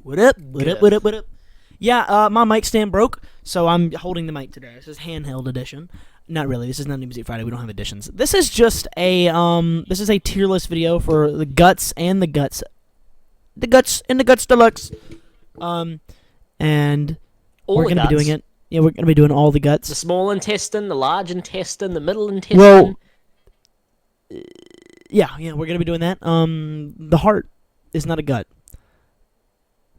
What up? What up? What up? What up? Yeah, my mic stand broke, so I'm holding the mic today. This is handheld edition. Not really. This is not New Music Friday. We don't have editions. This is just a This is a tier list video for the guts and the guts, the guts and the guts deluxe. And All we're the gonna be guts. doing it. Yeah, we're gonna be doing all the guts. The small intestine, the large intestine, the middle intestine. Well, yeah, we're gonna be doing that. The heart is not a gut.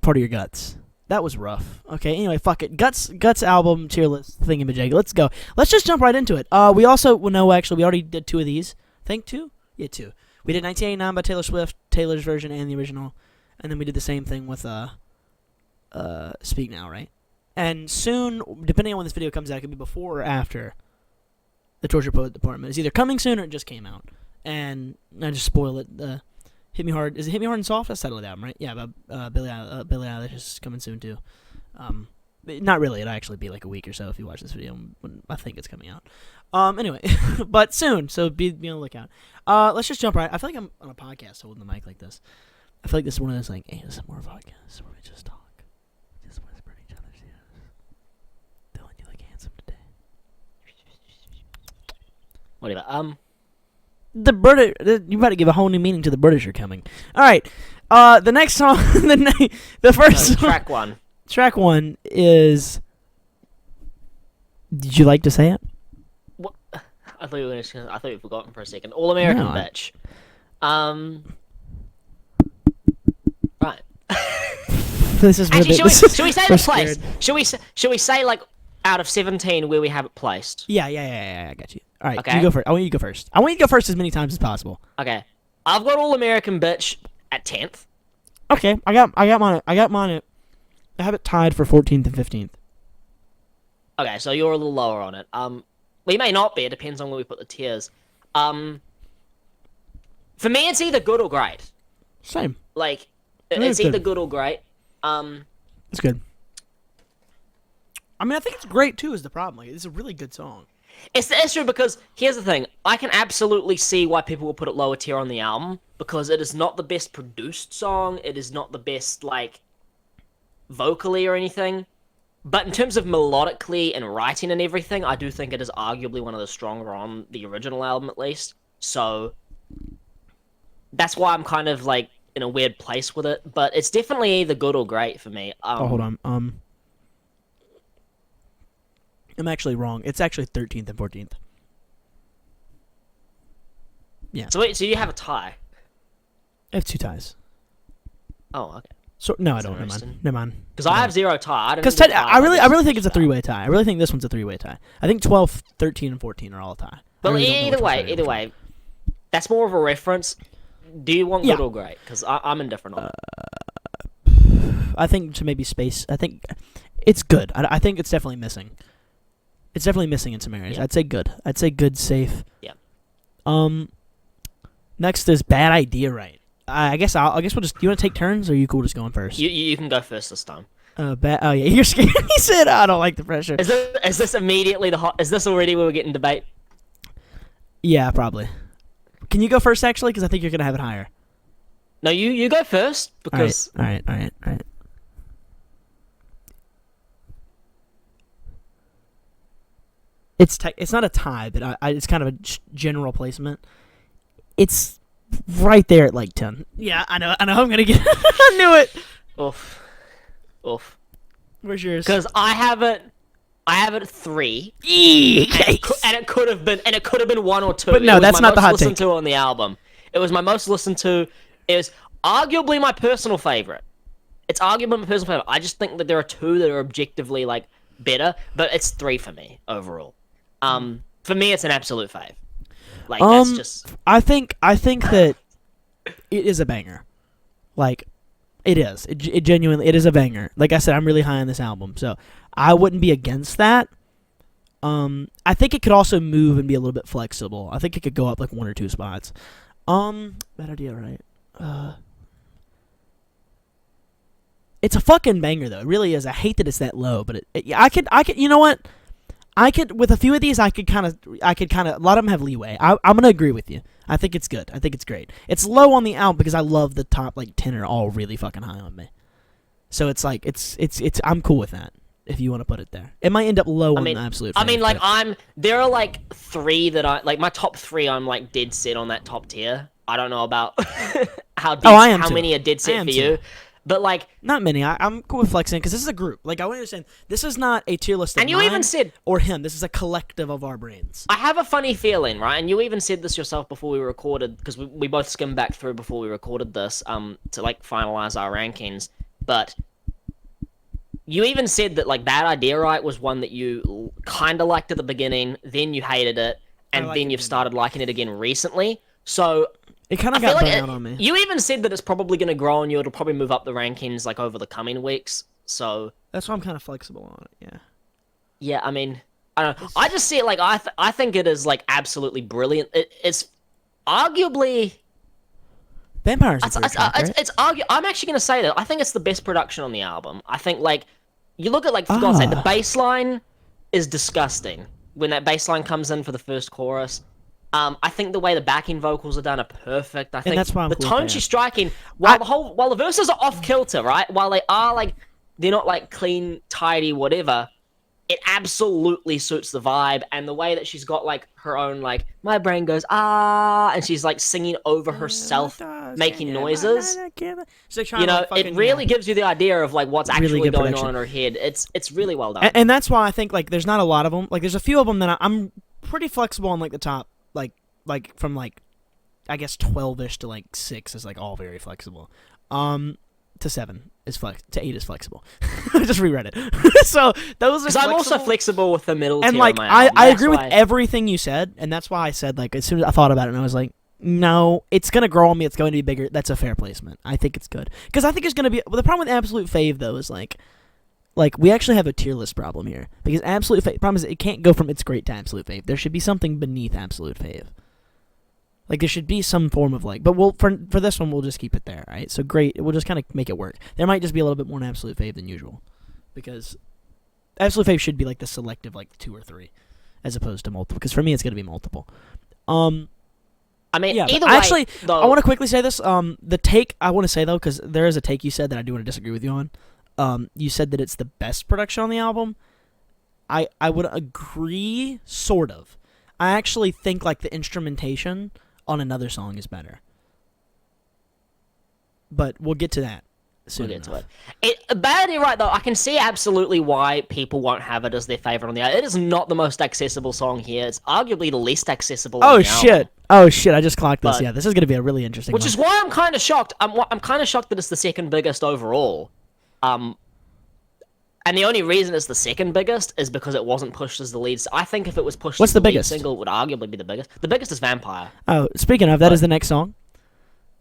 Part of your guts. That was rough. Okay, anyway, fuck it. Guts album tier list thingamajig. Let's go. Let's just jump right into it. We also, well, no, actually, we already did two of these. Think two? Yeah, two. We did 1989 by Taylor Swift, Taylor's version and the original, and then we did the same thing with Speak Now, right? And soon, depending on when this video comes out, it could be before or after the Torture Poet Department. It's either coming soon or it just came out. And I just spoil it. Hit Me Hard. Is it Hit Me Hard and Soft? That's the title of the album, right? Yeah, but Billie Eilish is coming soon too. Not really. It'll actually be like a week or so if you watch this video when I think it's coming out. Anyway, but soon. So be on the lookout. Let's just jump right. I feel like I'm on a podcast holding the mic like this. I feel like this is one of those like ASMR podcasts where we just talk, just whisper in each other's ears. Dillon, you look handsome today. Whatever. The British, you better give a whole new meaning to the British are coming. All right, the next song, the first track one. Track one is. Did you like to say it? What? I thought you were gonna. I thought you forgotten for a second. All American No, Bitch. Right. This is Actually, should we say we're the place? scared. Should we say like out of 17 where we have it placed? Yeah. I got you. All right, Okay. you go first. I want you to go first. I want you to go first as many times as possible. Okay. I've got All American Bitch at 10th. Okay, I got mine. I have it tied for 14th and 15th. Okay, so you're a little lower on it. We may not be. It depends on where we put the tiers. For me, it's either good or great. Same. Like, Really it's good. either good or great. It's good. I mean, I think it's great too. Is the problem? Like, it's a really good song. It's the issue because here's the thing. I can absolutely see why people will put it lower tier on the album because it is not the best produced song. It is not the best, like, vocally or anything. But in terms of melodically and writing and everything, I do think it is arguably one of the stronger on the original album, at least. So that's why I'm kind of, like, in a weird place with it. But it's definitely either good or great for me. Hold on. I'm actually wrong. It's actually 13th and 14th. Yeah. So wait, so you have a tie? I have two ties. Oh, okay. So no, I That's don't. interesting. Never mind. Because I have zero tie. Because I really think it's a three-way tie. I really think this one's a three-way tie. I think 12, 13, and 14 are all a tie. But really don't know either which one's way, right. that's more of a reference. Do you want Yeah. good or great? Because I'm indifferent on it. I think to maybe space. I think it's good. I think it's definitely missing. It's definitely missing in some areas. Yeah. I'd say good. I'd say good, safe. Yeah. Next is Bad Idea, right? I guess we'll just. You want to take turns, or are you cool just going first? You can go first this time. Oh yeah, you're scared. He said, "I don't like the pressure." Is this immediately the hot? Is this already where we're getting debate? Yeah, probably. Can you go first, actually? Because I think you're gonna have it higher. No, you go first because All right. It's not a tie, but it's kind of a general placement. It's right there at like 10. Yeah, I know. I'm gonna get. I knew it. oof. Where's yours? Because I have it at 3, Yikes. and it could have been 1 or 2. But no, It was that's my not the most hot listened take. to on the album. It was my most listened to. It was arguably my personal favorite. It's arguably my personal favorite. I just think that there are 2 that are objectively like better, but it's 3 for me overall. For me, it's an absolute fave. Like that's just. I think that it is a banger. Like, it is. It genuinely it is a banger. Like I said, I'm really high on this album, so I wouldn't be against that. I think it could also move and be a little bit flexible. I think it could go up like 1 or 2 spots. Bad idea, right? It's a fucking banger though. It really is. I hate that it's that low, but I could. You know what? I could, with a few of these, I could kind of, a lot of them have leeway. I'm going to agree with you. I think it's good. I think it's great. It's low on the album because I love the top, like, 10 are all really fucking high on me. So it's like it's I'm cool with that. If you want to put it there, it might end up low on the absolute. I mean, fave, like but there are like 3 that I like. My top 3, I'm like dead set on that top tier. I don't know about how many are dead set for you, but like not many. I'm cool with flexing because this is a group. Like I want to understand, this is not a tier list of and you mine even said or him. This is a collective of our brains. I have a funny feeling, right? And you even said this yourself before we recorded, because we both skimmed back through before we recorded this, to like finalize our rankings. But you even said that like Bad Idea Right was one that you kind of liked at the beginning, then you hated it, and then you've started liking it again recently. So it kind of got burnt out on me. You even said that it's probably going to grow on you. It'll probably move up the rankings like over the coming weeks. So that's why I'm kind of flexible on it. Yeah. Yeah, I mean, I don't know. I just see it like I think it is like absolutely brilliant. It's arguably Vampires. I'm actually going to say that I think it's the best production on the album. I think like you look at like for God's sake, the bass line is disgusting when that bass line comes in for the first chorus. I think the way the backing vocals are done are perfect. I think that's why I'm the cool tone she's striking, while the verses are off kilter, right? While they are like they're not like clean, tidy, whatever. It absolutely suits the vibe, and the way that she's got like her own like my brain goes and she's like singing over herself, making noises. You know, it really gives you the idea of like what's actually going on in her head. It's really well done, and that's why I think like there's not a lot of them. Like there's a few of them that I'm pretty flexible on, like the top, like from like I guess 12ish to like 6 is like all very flexible. To 7 is to 8 is flexible. I just reread it. So those are. Because I'm also flexible with the middle. And tier like of my album. I agree with everything you said, and that's why I said like as soon as I thought about it, and I was like, no, it's gonna grow on me. It's going to be bigger. That's a fair placement. I think it's good because I think it's gonna be. Well, the problem with Absolute Fave though is like we actually have a tier list problem here because Absolute Fave. Problem is it can't go from It's Great to Absolute Fave. There should be something beneath Absolute Fave. Like, there should be some form of, like... But for this one, we'll just keep it there, right? So, great. We'll just kind of make it work. There might just be a little bit more in Absolute Fave than usual. Because Absolute Fave should be, like, the selective, like, 2 or 3. As opposed to multiple. Because for me, it's going to be multiple. I mean, yeah, either way... Actually, I want to quickly say this. The take, I want to say, though, because there is a take you said that I do want to disagree with you on. You said that it's the best production on the album. I would agree, sort of. I actually think, like, the instrumentation... on another song is better. But we'll get to that soon. We'll get to it. Bad Idea Right, though, I can see absolutely why people won't have it as their favorite on the album. It is not the most accessible song here. It's arguably the least accessible on the album. Oh, shit. I just clocked this. Yeah, this is going to be a really interesting Which is why I'm kind of shocked. I'm kind of shocked that it's the second biggest overall. And the only reason it's the second biggest is because it wasn't pushed as the lead. I think if it was pushed as the lead single, it would arguably be the biggest. The biggest is Vampire. Oh, speaking of, that is the next song.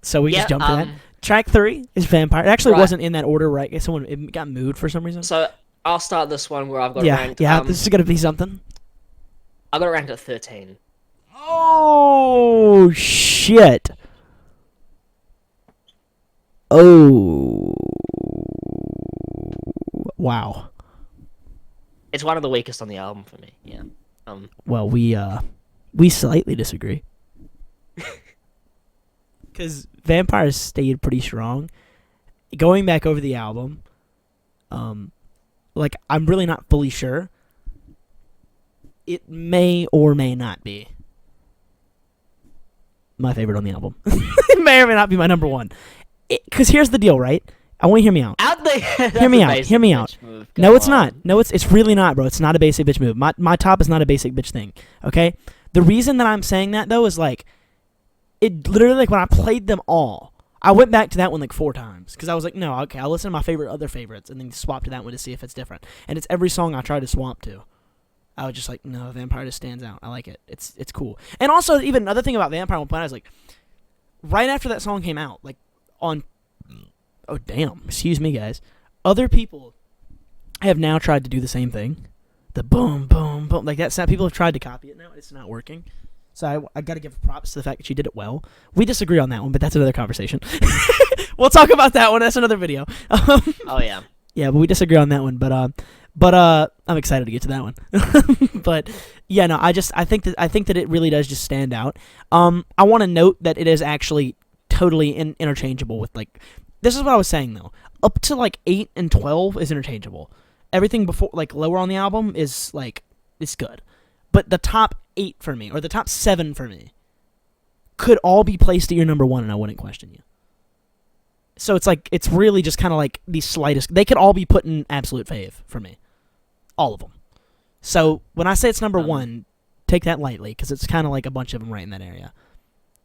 So we just jumped to that. Track 3 is Vampire. It actually wasn't in that order, right? It got moved for some reason. So I'll start this one where I've got it ranked. Yeah, this is going to be something. I got it ranked at 13. Oh, shit. Oh. Wow. It's one of the weakest on the album for me. Yeah. Well, we slightly disagree. Because Vampires stayed pretty strong. Going back over the album, like I'm really not fully sure. It may or may not be my favorite on the album. It may or may not be my number one. Because here's the deal, right? I want you to hear me out. Hear me out. No, it's not. No, it's really not, bro. It's not a basic bitch move. My top is not a basic bitch thing. Okay? The reason that I'm saying that though is like it literally like when I played them all, I went back to that one like 4 times because I was like, no, okay, I'll listen to my favorite other favorites and then swap to that one to see if it's different. And it's every song I try to swap to. I was just like, no, Vampire just stands out. I like it. It's cool. And also even another thing about Vampire I was like, right after that song came out, like on oh, damn. Excuse me, guys. Other people have now tried to do the same thing. The boom, boom, boom. Like that sound. People have tried to copy it now. It's not working. So I got to give props to the fact that she did it well. We disagree on that one, but that's another conversation. We'll talk about that one. That's another video. Oh, yeah. Yeah, but we disagree on that one. But I'm excited to get to that one. But yeah, no, I think that it really does just stand out. I want to note that it is actually totally interchangeable with like. This is what I was saying, though. up to like 8 and 12 is interchangeable. Everything before, like lower on the album, is like it's good, but the top 8 for me, or the top 7 for me, could all be placed at your number 1, and I wouldn't question you. So it's like it's really just kind of like the slightest. They could all be put in absolute fave for me, all of them. So when I say it's number 1, take that lightly because it's kind of like a bunch of them right in that area.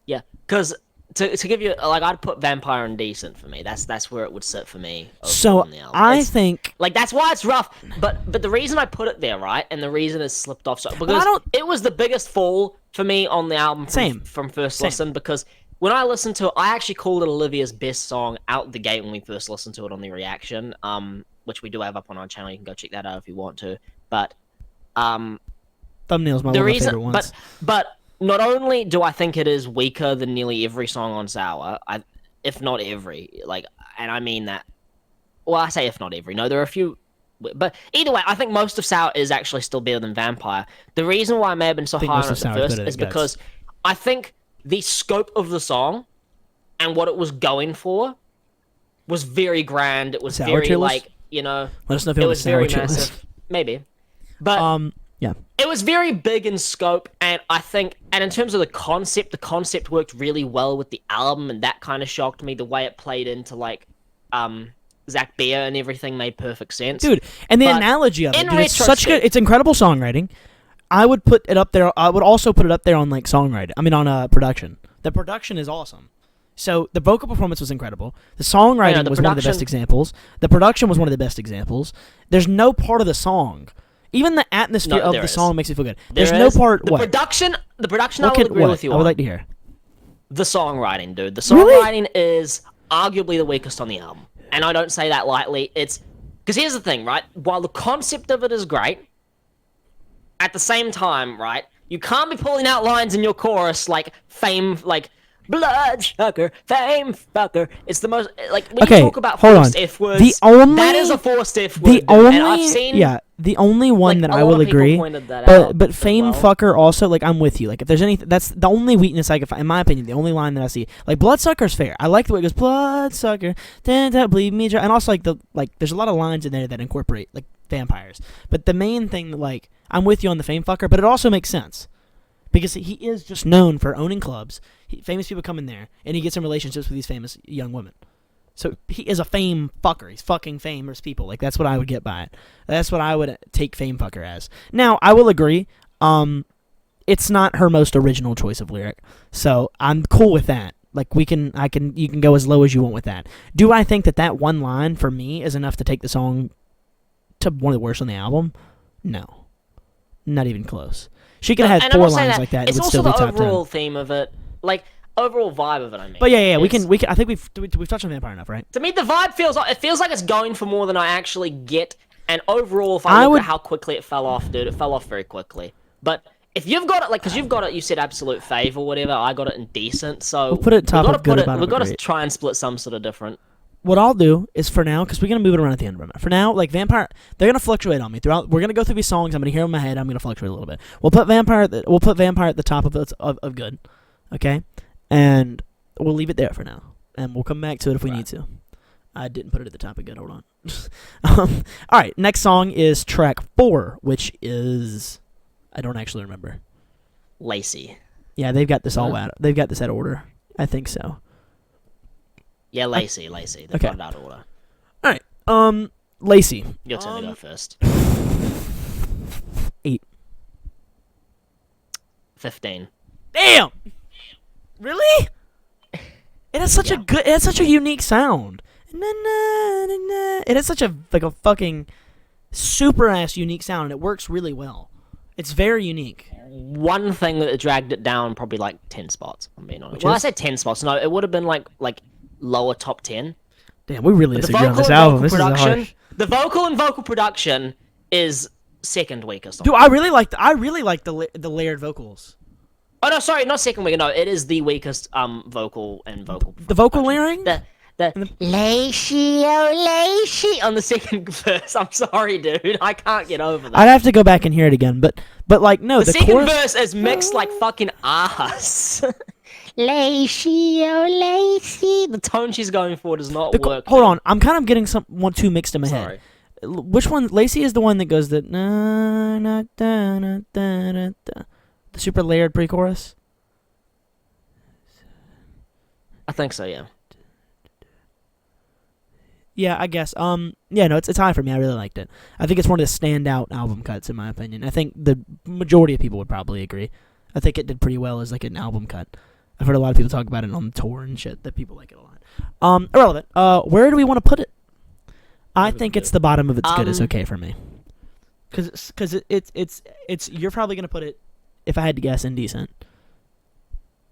Yeah, because to give you like, I'd put Vampire and Decent for me. That's where it would sit for me. So on the album. I think like that's why it's rough. But the reason I put it there, right, and the reason it's slipped off, so because it was the biggest fall for me on the album from first listen. Because when I listened to it, I actually called it Olivia's best song out the gate when we first listened to it on the reaction, which we do have up on our channel. You can go check that out if you want to. But Thumbnail's my one of my favorite ones. But not only do I think it is weaker than nearly every song on Sour, if not every, like, and I mean that. Well, I say if not every. No, there are a few, but either way, I think most of Sour is actually still better than Vampire. The reason why I may have been so high on it at first is because I think the scope of the song and what it was going for was very grand. It was very like, you know, let us know if it was very massive, maybe, but yeah, it was very big in scope, and I think, and in terms of the concept worked really well with the album, and that kind of shocked me. The way it played into like, Zack and everything made perfect sense, dude. And the analogy of it, dude, it's such good. It's incredible songwriting. I would put it up there. I would also put it up there on like songwriting. I mean, on production. The production is awesome. So the vocal performance was incredible. The songwriting was one of the best examples. The production was one of the best examples. There's no part of the song. Even the atmosphere of the song makes me feel good. There's no part. The production. I would agree with you on. I would like to hear. The songwriting, dude. The songwriting is arguably the weakest on the album, and I don't say that lightly. It's because here's the thing, right? While the concept of it is great, at the same time, right, you can't be pulling out lines in your chorus like fame, like bloodsucker, fame fucker. It's the most like when you talk about forced F words. That is a forced F word. And I've seen, the only one that I will agree. But fame fucker also, like, I'm with you. Like, if there's anything, that's the only weakness I can find. In my opinion, the only line that I see. Like, bloodsucker's fair. I like the way it goes, bloodsucker, bleed me dry. And also, there's a lot of lines in there that incorporate like vampires. But the main thing, like, I'm with you on the fame fucker, but it also makes sense. Because he is just known for owning clubs. Famous people come in there, and he gets in relationships with these famous young women. So he is a fame fucker. He's fucking famous people. Like, that's what I would get by it. That's what I would take fame fucker as. Now, I will agree. It's not her most original choice of lyric. So I'm cool with that. Like, you can go as low as you want with that. Do I think that one line, for me, is enough to take the song to one of the worst on the album? No. Not even close. She could have had 4 lines like that. It's also the overall theme of it. Like, overall vibe of it, I mean. But yeah, we can. I think we've touched on Vampire enough, right? To me, the vibe feels like it's going for more than I actually get. And overall, if I look at how quickly it fell off, dude, it fell off very quickly. But if you've got it, like, because you've got it, you said absolute fave or whatever. I got it in decent, so we'll put it top of good. We've got to try and split some sort of different. What I'll do is, for now, because we're gonna move it around at the end of it. For now, like, Vampire, they're gonna fluctuate on me throughout. We're gonna go through these songs. I'm gonna hear them in my head. I'm gonna fluctuate a little bit. We'll put Vampire at the top of good, okay, and we'll leave it there for now, and we'll come back to it if we need to. I didn't put it at the top of good. Hold on. All right, next song is track 4, which is, I don't actually remember. Lacy. Yeah, they've got this all out. They've got this out of order. I think so. Yeah, Lacy. They've got it out of order. All right. Lacy. Your turn to go first. 8. 15. Damn. Really? It has such it has such a unique sound. It has such a fucking super ass unique sound, and it works really well. It's very unique. One thing that dragged it down probably like 10 spots. I'm being honest. Well, I said 10 spots. No, it would have been like lower top 10. Damn, we really disagree on this album. This is harsh. The vocal and vocal production is second weakest. Dude, I really like the layered vocals. Oh no, sorry, not second weakest. No, it is the weakest vocal and vocal. The vocal layering? The lacy, oh lacy on the second verse. I'm sorry, dude. I can't get over that. I'd have to go back and hear it again, but like no, the second verse is mixed like fucking ass. Lacy, oh Lacy. The tone she's going for does not work. Hold on, I'm kind of getting one too mixed in my Sorry. head. Which one? Lacy is the one that goes the the super layered pre-chorus. I think so, yeah. Yeah, I guess. Yeah, no, it's high for me. I really liked it. I think it's one of the standout album cuts in my opinion. I think the majority of people would probably agree. I think it did pretty well as like an album cut. I've heard a lot of people talk about it on the tour and shit. That people like it a lot. Irrelevant. Where do we want to put it? I think it's the bottom of It's Good is okay for me. Cause it's you're probably gonna put it, if I had to guess, indecent.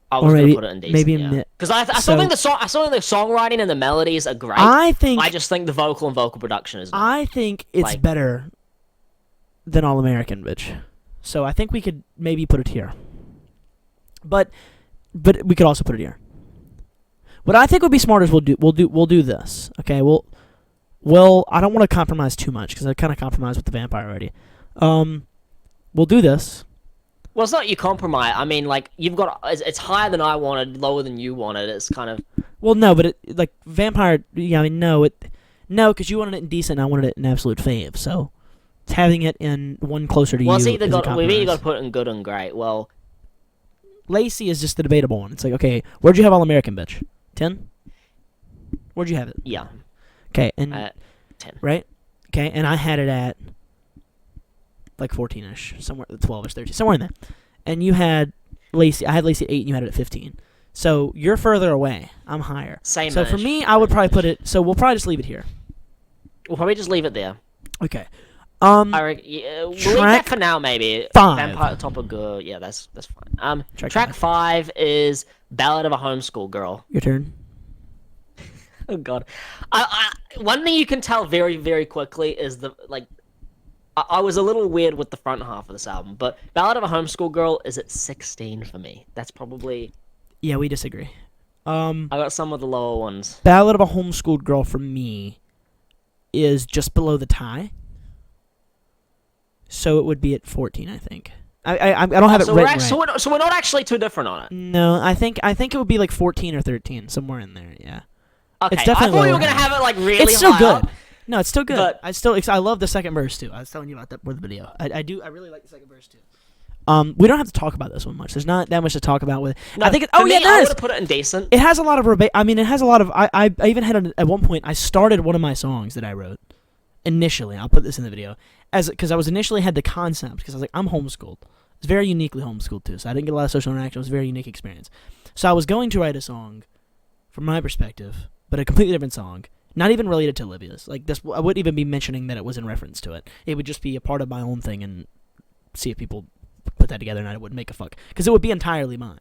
I was gonna put it in decent, maybe yeah. Because I still think the songwriting and the melodies are great. I just think the vocal and vocal production is not. I think it's better than All American, bitch. So I think we could maybe put it here. But we could also put it here. What I think would be smart is we'll do this. Okay, well, I don't want to compromise too much because I kind of compromised with the vampire already. We'll do this. Well, it's not you compromise. I mean, like, you've got it's higher than I wanted, lower than you wanted. It's kind of. Well, no, but like vampire. Yeah, I mean, no, because you wanted it in decent, and I wanted it in absolute fave. So, it's having it in one closer to you. We've either got to put it in good and great. Well, Lacy is just the debatable one. It's like, okay, where'd you have All American, bitch? 10? Where'd you have it? Yeah. Okay, and 10. Right? Okay, and I had it at like 14ish, somewhere 12ish, 13, somewhere in there. And you had Lacy. I had Lacy at 8, and you had it at 15. So you're further away. I'm higher. Same. So for me, I would probably put it. So we'll probably just leave it here. We'll probably just leave it there. Okay. We'll leave that for now, maybe. 5. Vampire Top of Good. Yeah, that's fine. Track 5 is Ballad of a Homeschooled Girl. Your turn. Oh God. One thing you can tell very, very quickly is I was a little weird with the front half of this album, but Ballad of a Homeschooled Girl is at 16 for me. That's probably. Yeah, we disagree. I got some of the lower ones. Ballad of a Homeschooled Girl for me is just below the tie. So it would be at 14, I think. I don't have it written right. So we're not actually too different on it. No, I think it would be like 14 or 13, somewhere in there. Yeah. Okay. It's definitely I thought you were gonna have it like really high. It's still good. Up, no, it's still good. but- I love the second verse too. I was telling you about that for the video. I really like the second verse too. We don't have to talk about this one much. There's not that much to talk about with it. No, I think. I would there is. have put it in decent. It has a lot of it has a lot of. I even had at one point. I started one of my songs that I wrote initially. I'll put this in the video because I was initially had the concept because I was like, I'm homeschooled. It's very uniquely homeschooled too, so I didn't get a lot of social interaction. It was a very unique experience. So I was going to write a song, from my perspective, but a completely different song, not even related to Olivia's. Like this, I wouldn't even be mentioning that it was in reference to it. It would just be a part of my own thing and see if people put that together, and I wouldn't make a fuck because it would be entirely mine.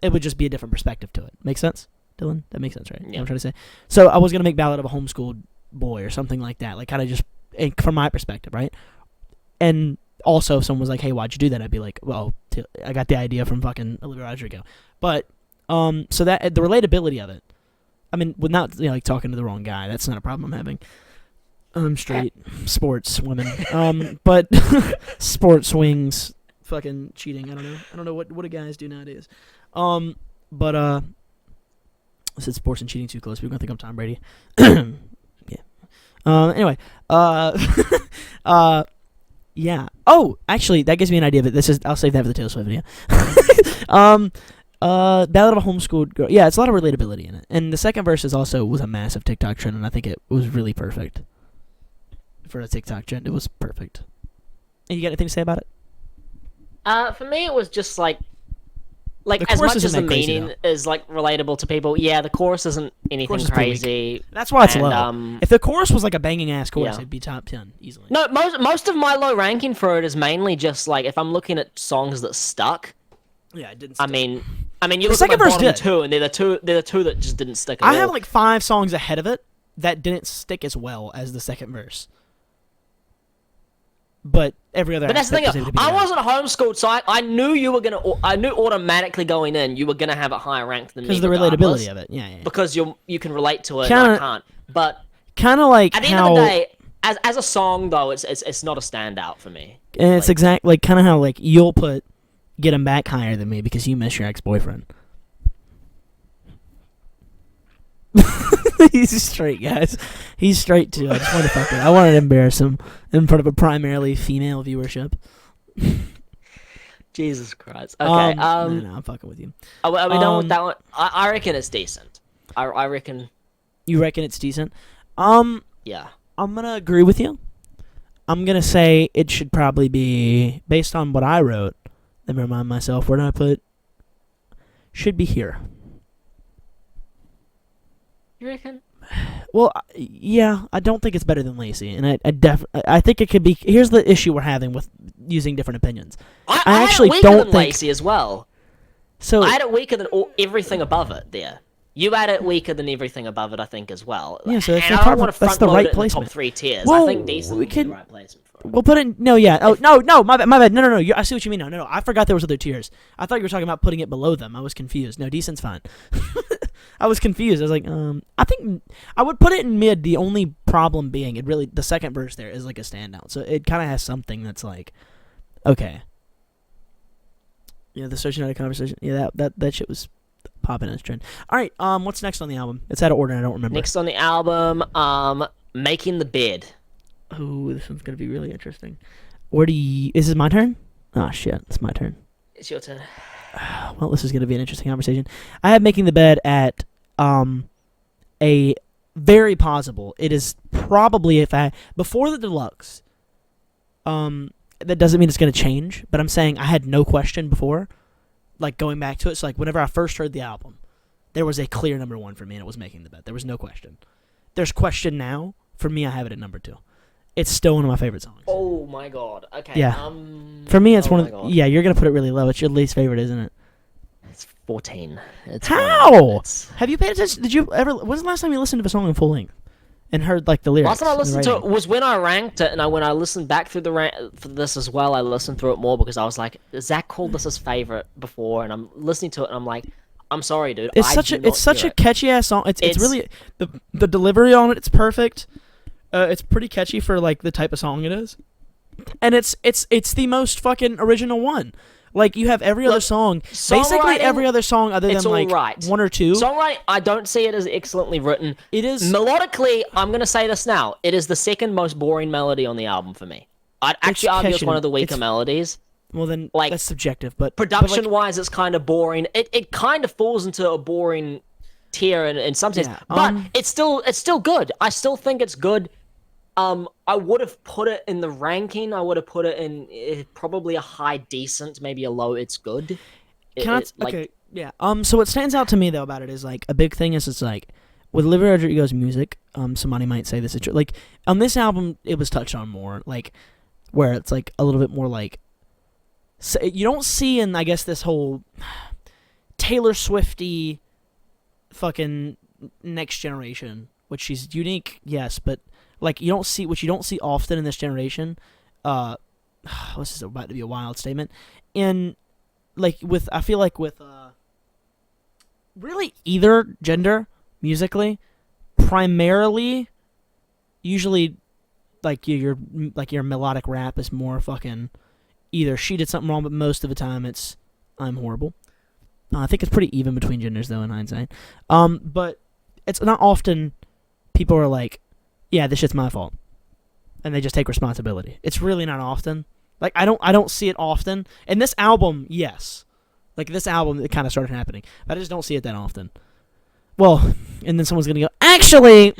It would just be a different perspective to it. Make sense, Dillon? That makes sense, right? Yeah. I'm trying to say. So I was gonna make Ballad of a Homeschooled Boy or something like that, like kind of just from my perspective, right? And also, if someone was like, "Hey, why'd you do that?" I'd be like, "Well, I got the idea from fucking Olivia Rodrigo." But so that the relatability of it. I mean, without like talking to the wrong guy, that's not a problem I'm having. Straight sports women. But sports swings, fucking cheating. I don't know what do guys do nowadays. But I said sports and cheating too close. People are gonna think I'm Tom Brady. Yeah. Anyway. Yeah. Oh, actually, that gives me an idea. But I'll save that for the Taylor Swift video. Ballad of a Homeschooled Girl. Yeah, it's a lot of relatability in it. And the second verse was a massive TikTok trend, and I think it was really perfect. For a TikTok trend, it was perfect. And you got anything to say about it? For me, it was just like The as chorus much as the isn't that crazy, meaning is like relatable to people. Yeah, the chorus isn't anything chorus is pretty crazy. That's why it's and, low. If the chorus was like a banging ass chorus, yeah. it'd be top 10 easily. No, most of my low ranking for it is mainly just like if I'm looking at songs that stuck. Yeah, it didn't. I mean, you look at second my verse bottom did. two, and they're the two that just didn't stick. At I all. have like 5 songs ahead of it that didn't stick as well as the second verse. But every other. But that's the thing. aspect was able to be I better. wasn't homeschooled, so I knew you were gonna. I knew automatically going in you were gonna have a higher rank than me. Because the relatability of it. Yeah. Because you can relate to it. Kinda, and I can't. But kind of like at the how. end of the day, as a song though, it's not a standout for me. And it's exact like kind of how like you'll put "Get 'Em Back" higher than me because you miss your ex-boyfriend. He's straight, guys. He's straight too. I just wanted to fuck it. I wanted to embarrass him in front of a primarily female viewership. Jesus Christ. Okay. No, I'm fucking with you. Are we done with that one? I reckon it's decent. I reckon. You reckon it's decent? Yeah. I'm gonna agree with you. I'm gonna say it should probably be based on what I wrote. Let me remind myself. Where did I put? Should be here. You reckon? Well, yeah, I don't think it's better than Lacy, and I think it could be. Here's the issue we're having with using different opinions. I actually had it weaker don't than think Lacy as well. so. I had it weaker than everything above it. There, you had it weaker than everything above it. I think as well. Yeah, so that's and the I don't proper- want to that's front the load right it in the placement. top 3 tiers. Well, I think decent we would be could- the right placement for it. We'll put it. No, yeah. Oh no. My bad. No. I see what you mean now. No. I forgot there was other tiers. I thought you were talking about putting it below them. I was confused. No, decent's fine. I was confused. I was like, I think I would put it in mid. The only problem being, it really the second verse there is like a standout. So it kind of has something that's like, okay. Yeah, the searching out of conversation. Yeah, that shit was popping as trend. All right. What's next on the album? It's out of order. And I don't remember. Next on the album, Making the Bed. Oh, this one's gonna be really interesting. Is it my turn? Oh shit, it's my turn. It's your turn. Well, this is gonna be an interesting conversation. I have Making the Bed at a very possible. It is probably before the deluxe. That doesn't mean it's gonna change, but I'm saying I had no question before, like going back to it. So like whenever I first heard the album, there was a clear number 1 for me, and it was Making the Bed. There was no question. There's question now. For me, I have it at number 2. It's still one of my favorite songs. Oh my god. Okay. Yeah. For me, it's oh one my of. God. Yeah, you're gonna put it really low. It's your least favorite, isn't it? It's 14. It's How? It's... Have you paid attention? Did you ever? When's the last time you listened to a song in full length and heard like the lyrics? Last time I and the listened to it writing? was when I ranked it, and when I listened back through the for this as well, I listened through it more because I was like, Zack called this his favorite before, and I'm listening to it, and I'm like, I'm sorry, dude. It's I such do a not it's such hear a it. catchy ass song. It's really the delivery on it. It's perfect. It's pretty catchy for like the type of song it is, and it's the most fucking original one. Like you have every other song, basically songwriting, every other song other than it's like all right. 1 or 2. Songwriting, I don't see it as excellently written. It is Melodically, I'm gonna say this now. It is the second most boring melody on the album for me. I'd actually argue it's catchy. one of the weaker It's- melodies. well then like, that's subjective, but Production-wise, it's kind of boring. It kind of falls into a boring tier in some sense, Yeah, but it's still good. I still think it's good. I would have put it in the ranking. I would have put it in probably a high decent, maybe a low it's good. Okay, yeah. So what stands out to me though about it is like a big thing is it's like with Olivia Rodrigo's music. Somebody might say this is true. Like on this album, it was touched on more, like where it's like a little bit more like you don't see in I guess this whole Taylor Swifty fucking next generation, which she's unique, yes, but like you don't see often in this generation. This is about to be a wild statement. In like with I feel like with really either gender musically, primarily, usually like your melodic rap is more fucking either she did something wrong, but most of the time it's I'm horrible. I think it's pretty even between genders though in hindsight. But it's not often people are like, yeah, this shit's my fault, and they just take responsibility. It's really not often. Like I don't see it often. In this album, yes, like this album, it kind of started happening. But I just don't see it that often. Well, and then someone's gonna go, actually,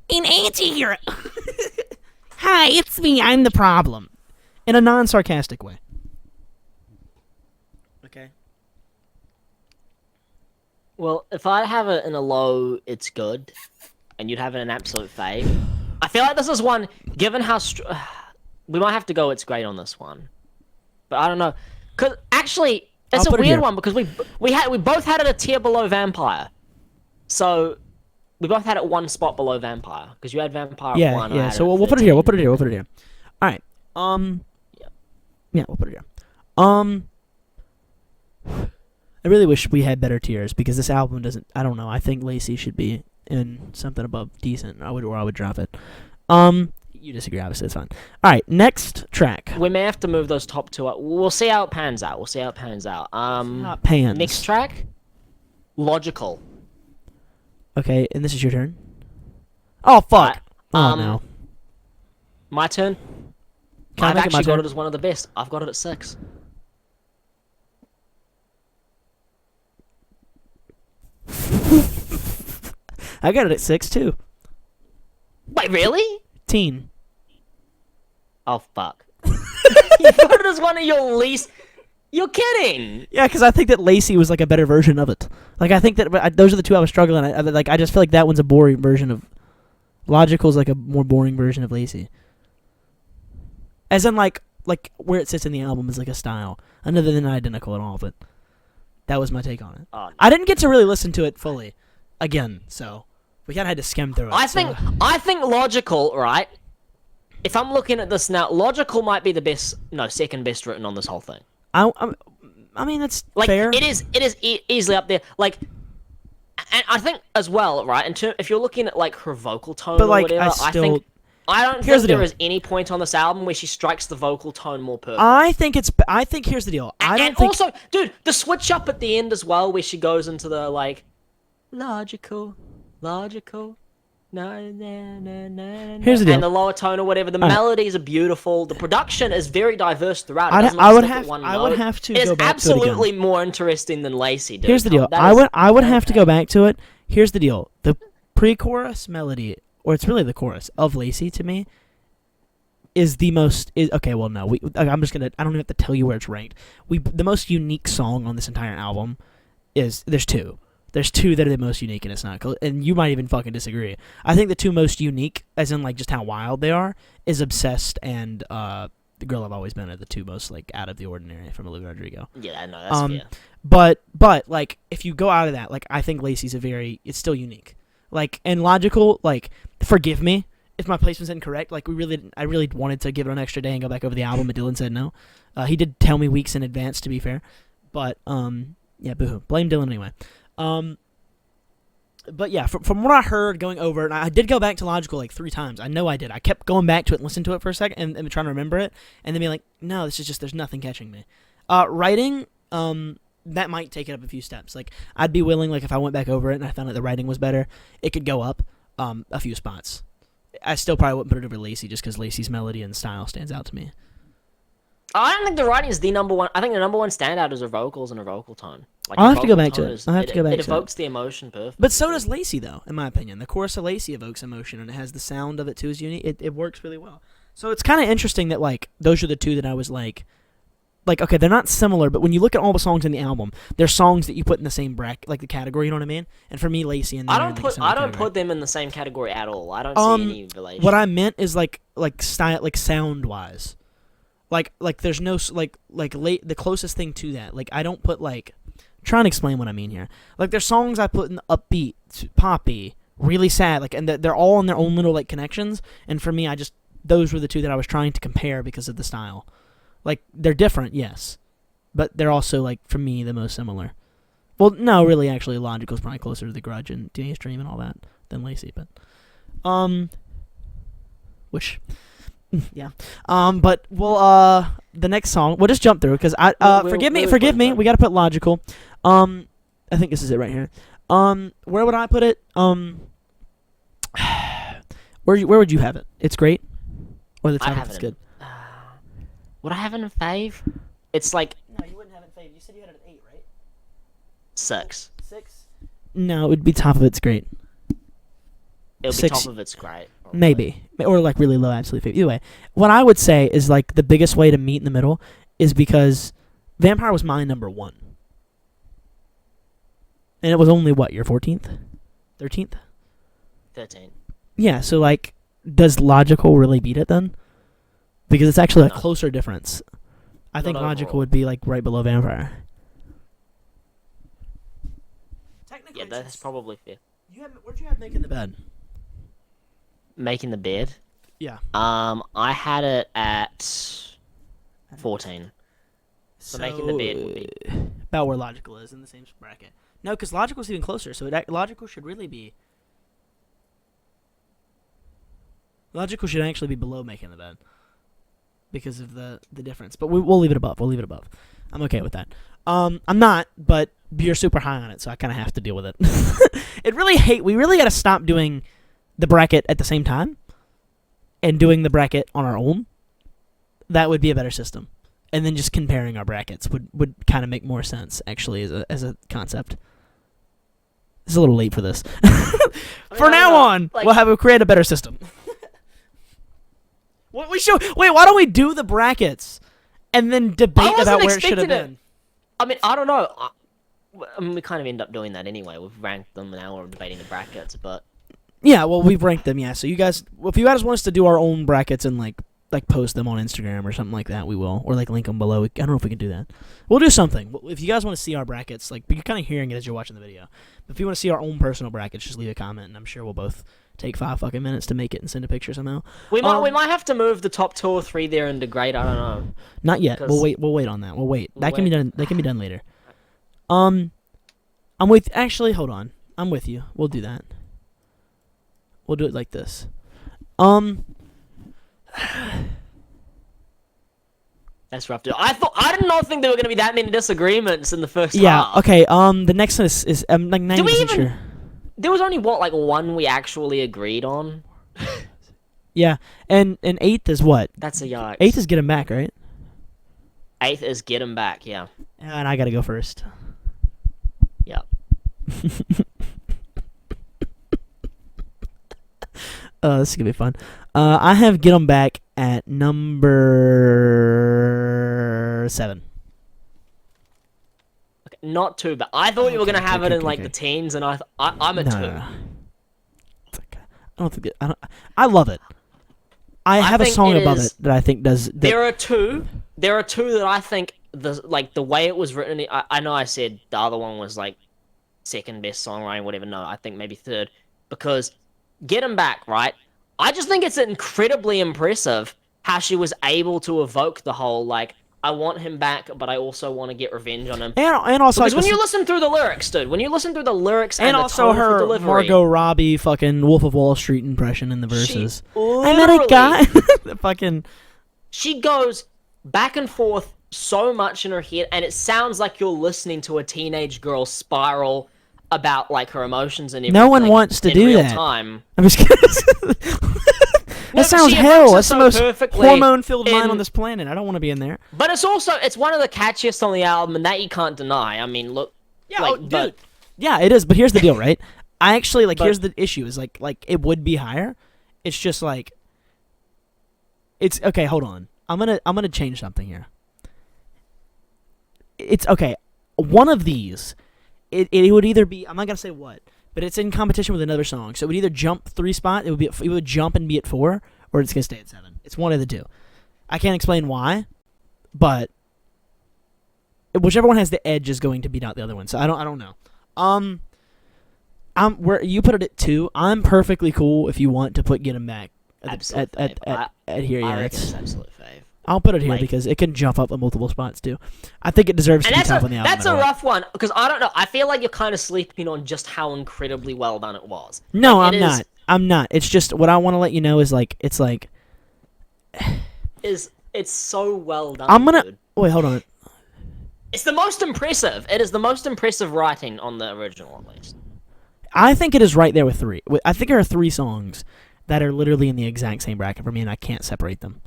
in anti-hero. Hi, it's me. I'm the problem, in a non-sarcastic way. Okay. Well, if I have it in a low, it's good, and you'd have it in absolute fave. I feel like this is one, given how we might have to go. It's great on this one, but I don't know. Cause actually, it's I'll a put it weird here. one because we both had it a tier below Vampire, so we both had it one spot below Vampire because you had Vampire at Yeah, 1. I yeah. had So it at we'll put it here. 13. We'll put it here. We'll put it here. All right. Yeah, we'll put it here. I really wish we had better tiers because this album doesn't. I don't know. I think Lacy should be in something above decent. I would drop it. You disagree, obviously. It's fine. All right, next track. We may have to move those top 2 up. We'll see how it pans out. Not Pans. Next track, Logical. Okay, and this is your turn. Oh fuck! No. My turn. Can I I've make it my actually got turn? it as one of the best. I've got it at 6. I got it at 6 too. Wait, really? Teen. Oh fuck! You got it as one of your least. You're kidding. Yeah, because I think that Lacy was like a better version of it. Like I think that those are the two I was struggling. I just feel like that one's a boring version of. Logical's like a more boring version of Lacy. As in like where it sits in the album is like a style, other than identical at all. But that was my take on it. Oh, no. I didn't get to really listen to it fully, again, so we kind of had to skim through it. I so. think Logical, right? If I'm looking at this now, Logical might be the best, second best written on this whole thing. I mean that's Like fair. it is easily up there. Like, and I think as well, right? If you're looking at like her vocal tone But, or like, whatever, I don't think Here's the there deal. is any point on this album where she strikes the vocal tone more perfect. I think here's the deal. And also, dude, the switch up at the end as well, where she goes into the like, logical, no, Here's the deal. and the lower tone or whatever. The melodies are beautiful. The production is very diverse throughout. It doesn't I would stick at have one I would note. have to It is go back to it again. absolutely more interesting than Lacy. Dude. Here's the deal. That I is would have to go okay. back to it. Here's the deal. The pre-chorus melody, or it's really the chorus of Lacy to me, is the most. Okay, well, no. I'm just gonna. I don't even have to tell you where it's ranked. The most unique song on this entire album is there's two. There's two that are the most unique, and it's not. And you might even fucking disagree. I think the two most unique, as in like just how wild they are, is "Obsessed" and "The Girl I've Always Been" are the two most like out of the ordinary from Olivia Rodrigo. Yeah, no, that's fair. But like if you go out of that, like I think Lacy's it's still unique. Like and Logical, like forgive me if my placement's incorrect. Like I really wanted to give it an extra day and go back over the album, but Dillon said no. He did tell me weeks in advance, to be fair. But yeah, boohoo. Blame Dillon anyway. But yeah, from what I heard going over it, and I did go back to Logical like 3 times. I know I did. I kept going back to it and listening to it for a second and trying to remember it, and then being like, no, this is just, there's nothing catching me. Writing, that might take it up a few steps. Like, I'd be willing, like, if I went back over it and I found that the writing was better, it could go up a few spots. I still probably wouldn't put it over Lacy just because Lacy's melody and style stands out to me. I don't think the writing is the number one. I think the number one standout is her vocals and her vocal tone. Like, I'll her have to go vocal back to tone it. is- I'll have to go back It to it. evokes the emotion perfectly. But so does Lacy, though, in my opinion. The chorus of Lacy evokes emotion, and it has the sound of it, too, is unique. It works really well. So it's kind of interesting that, like, those are the two that I was like, okay, they're not similar, but when you look at all the songs in the album, they're songs that you put in the same bracket, like the category, you know what I mean? And for me, Lacy and I don't put them in the same category at all. I don't see any relation. What I meant is like style, like sound wise, like there's no the closest thing to that. Like I don't put like, trying to explain what I mean here. Like there's songs I put in the upbeat, poppy, really sad, like, and they're all in their own little like connections. And for me, those were the two that I was trying to compare because of the style. Like, they're different, yes. But they're also, like, for me, the most similar. Well, no, really, actually, Logical's probably closer to The Grudge and Teenage Dream and all that than Lacy, but... Which... Yeah. But, well, the next song... We'll just jump through, because forgive me, we gotta put Logical. I think this is it right here. Where would I put it? Where would you have it? It's great? Or the top is good? Would I have it in fave? It's like... No, you wouldn't have it fave. You said you had it at 8, right? 6. 6? No, it would be top of it's great. It'll 6, be top of it's great. Probably. Maybe. Or like really low absolute fave. Either way. What I would say is like the biggest way to meet in the middle is because Vampire was my number 1. And it was only what, your 14th? 13th? 13. Yeah, so like, does Logical really beat it then? Because it's actually a closer difference. I think Logical overall. would be like right below Vampire. Technically, Yeah, that's probably fair. Where'd you have Making the Bed? Making the bed? Yeah. I had it at 14. So Making the Bed would be... about where Logical is in the same bracket. No, because Logical's even closer, so Logical should really be... Logical should actually be below Making the Bed. Because of the difference. But we'll leave it above. I'm okay with that. I'm not, but you're super high on it, so I kind of have to deal with it. We really got to stop doing the bracket at the same time and doing the bracket on our own. That would be a better system. And then just comparing our brackets would kind of make more sense, actually, as a concept. It's a little late for this. For now on, we'll create a better system. Why don't we do the brackets and then debate about where it should have been? I mean, I don't know. We kind of end up doing that anyway. We've ranked them, and now we're debating the brackets, but... Yeah, well, we've ranked them, yeah. So if you guys want us to do our own brackets and, like post them on Instagram or something like that, we will. Or, link them below. I don't know if we can do that. We'll do something. If you guys want to see our brackets, you're kind of hearing it as you're watching the video. But if you want to see our own personal brackets, just leave a comment, and I'm sure we'll both take 5 fucking minutes to make it and send a picture somehow. We might have to move the top 2 or 3 there into grade. I don't know. Not yet. We'll wait on that. We'll wait. That can be done. That can be done later. Hold on. I'm with you. We'll do that. We'll do it like this. That's rough, dude. I did not think there were gonna be that many disagreements in the first half. Yeah. Okay. The next one is 90% sure. There was only one we actually agreed on. Yeah, and 8th is what? That's a yikes. 8th is Get 'Em Back, right? 8th is Get 'Em Back. Yeah. And I gotta go first. Yep. This is gonna be fun. I have Get 'Em Back at number 7. Okay, not 2, but I thought you were gonna have it in the teens, and I'm a 2. No. It's okay. I don't think I love it. I have a song above it that I think does. There are two that I think the way it was written. I know I said the other one was second best songwriting, whatever. No, I think maybe third, because Get 'Em Back, right? I just think it's incredibly impressive how she was able to evoke the whole I want him back, but I also want to get revenge on him. And also, because when you listen through the lyrics, dude, and also the her delivery, Margot Robbie fucking Wolf of Wall Street impression in the verses. I met a guy. Fucking. She goes back and forth so much in her head, and it sounds like you're listening to a teenage girl spiral about her emotions and everything. No one wants to do that. Time. I'm just kidding. That sounds hell. That's the most hormone-filled mind on this planet. I don't want to be in there. But it's one of the catchiest on the album, and that you can't deny. I mean, look. Yeah, dude. Yeah, it is. But here's the deal, right? I actually here's the issue: is it would be higher. It's just it's okay. Hold on. I'm gonna change something here. It's okay. One of these, it would either be. I'm not gonna say what. But it's in competition with another song, so it would either jump 3 spots, it would jump and be at 4, or it's gonna stay at 7. It's one of the two. I can't explain why, but whichever one has the edge is going to beat out the other one. So I don't know. Where you put it at 2, I'm perfectly cool if you want to put Get 'Em Back at here. Yeah, it's absolute fave. I'll put it here because it can jump up on multiple spots too. I think it deserves to be top on the album. That's a rough one because I don't know. I feel like you're kind of sleeping on just how incredibly well done it was. No, I'm not. I'm not. It's just what I want to let you know is it's so well done. Wait. Hold on. It's the most impressive. It is the most impressive writing on the original, at least. I think it is right there with 3. I think there are 3 songs that are literally in the exact same bracket for me, and I can't separate them.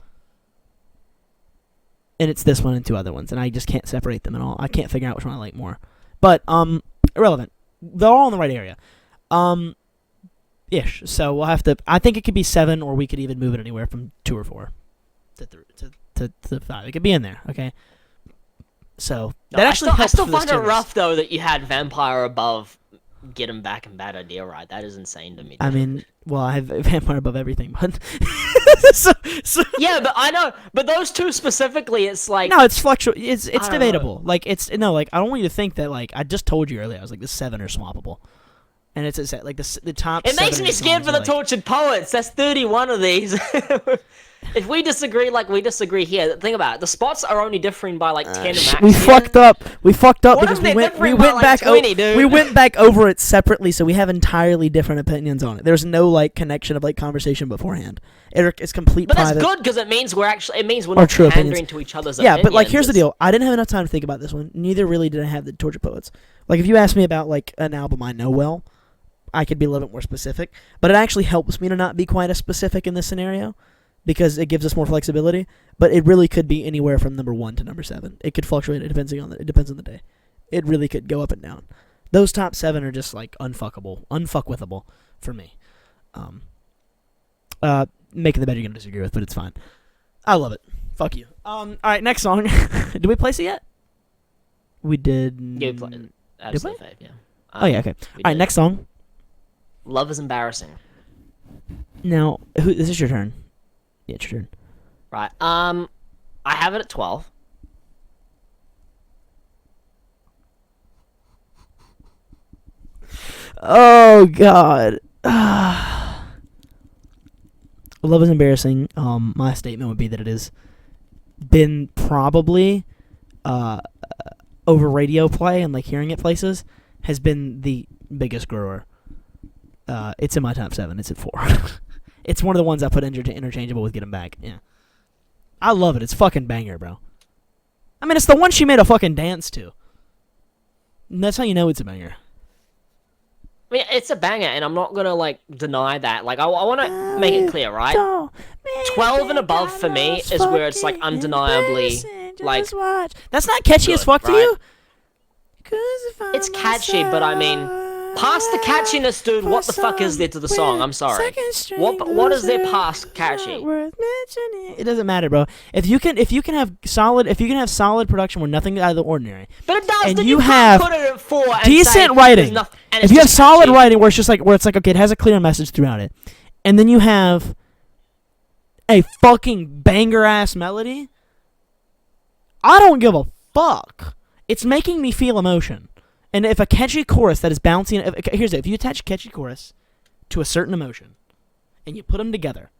And it's this one and 2 other ones, and I just can't separate them at all. I can't figure out which one I like more. But irrelevant. They're all in the right area. Ish. So we'll have to. I think it could be 7, or we could even move it anywhere from 2 or 4 to 5. It could be in there. Okay. So that actually helps. I still find it rough though that you had Vampire above Get 'Em Back and Bad Idea Right. That is insane to me. I mean, well, I have Vampire above everything, but so yeah, but I know, but those 2 specifically, it's no, it's It's debatable. I don't want you to think that I just told you earlier. I was the 7 are swappable, and it's the top. It makes me scared for the Tortured Poets. That's 31 of these. if we disagree like we disagree here, think about it. The spots are only differing by like 10 max. We fucked up. We fucked up What because if we they're went differing by, like, back 20, dude? we went back over it separately, so we have entirely different opinions on it. There's no like connection of like conversation beforehand. It's complete But private. that's good because it means we're Or not true pandering opinions. to each other's Yeah, opinions. but like here's the deal. I didn't have enough time to think about this one. Neither really did I have the Torture Poets. Like if you ask me about like an album I know well, I could be a little bit more specific. But it actually helps me to not be quite as specific in this scenario because it gives us more flexibility. But it really could be anywhere from number 1 to number 7. It could fluctuate. It depends on the day. It really could go up and down. Those top 7 are just like unfuckwithable for me. Making the bed you're gonna disagree with, but it's fine. I love it. Fuck you. All right, next song. Did we place it yet? We did. Yeah, we played Absolute Fave, yeah. Oh yeah, okay. All right, did. next song. Love is embarrassing. Now, this is your turn. Yeah, it's your turn. Right. I have it at 12. Oh God. Love is embarrassing. My statement would be that it has been probably over radio play and like hearing it places has been the biggest grower. It's in my top 7. It's at 4. It's one of the ones I put interchangeable with Get 'Em Back. Yeah, I love it. It's fucking banger, bro. I mean, it's the one she made a fucking dance to. And that's how you know it's a banger. I mean, it's a banger, and I'm not gonna like deny that. Like, I want to make it clear, right? 12 and above for me is where it's like undeniably like. That's not catchy as fuck to right? you. It's catchy, but I mean, past the catchiness, dude. What the fuck is there to the song? I'm sorry. What is there past catchy? It doesn't matter, bro. If you can have solid production where nothing out of the ordinary. But it does. And then you can't have put it at 4 and decent say writing. there's and If it's you have just solid catchy. writing where it's like okay, it has a clear message throughout it, and then you have a fucking banger ass melody, I don't give a fuck. It's making me feel emotion. And if a catchy chorus that is bouncing, here's it. If you attach a catchy chorus to a certain emotion, and you put them together,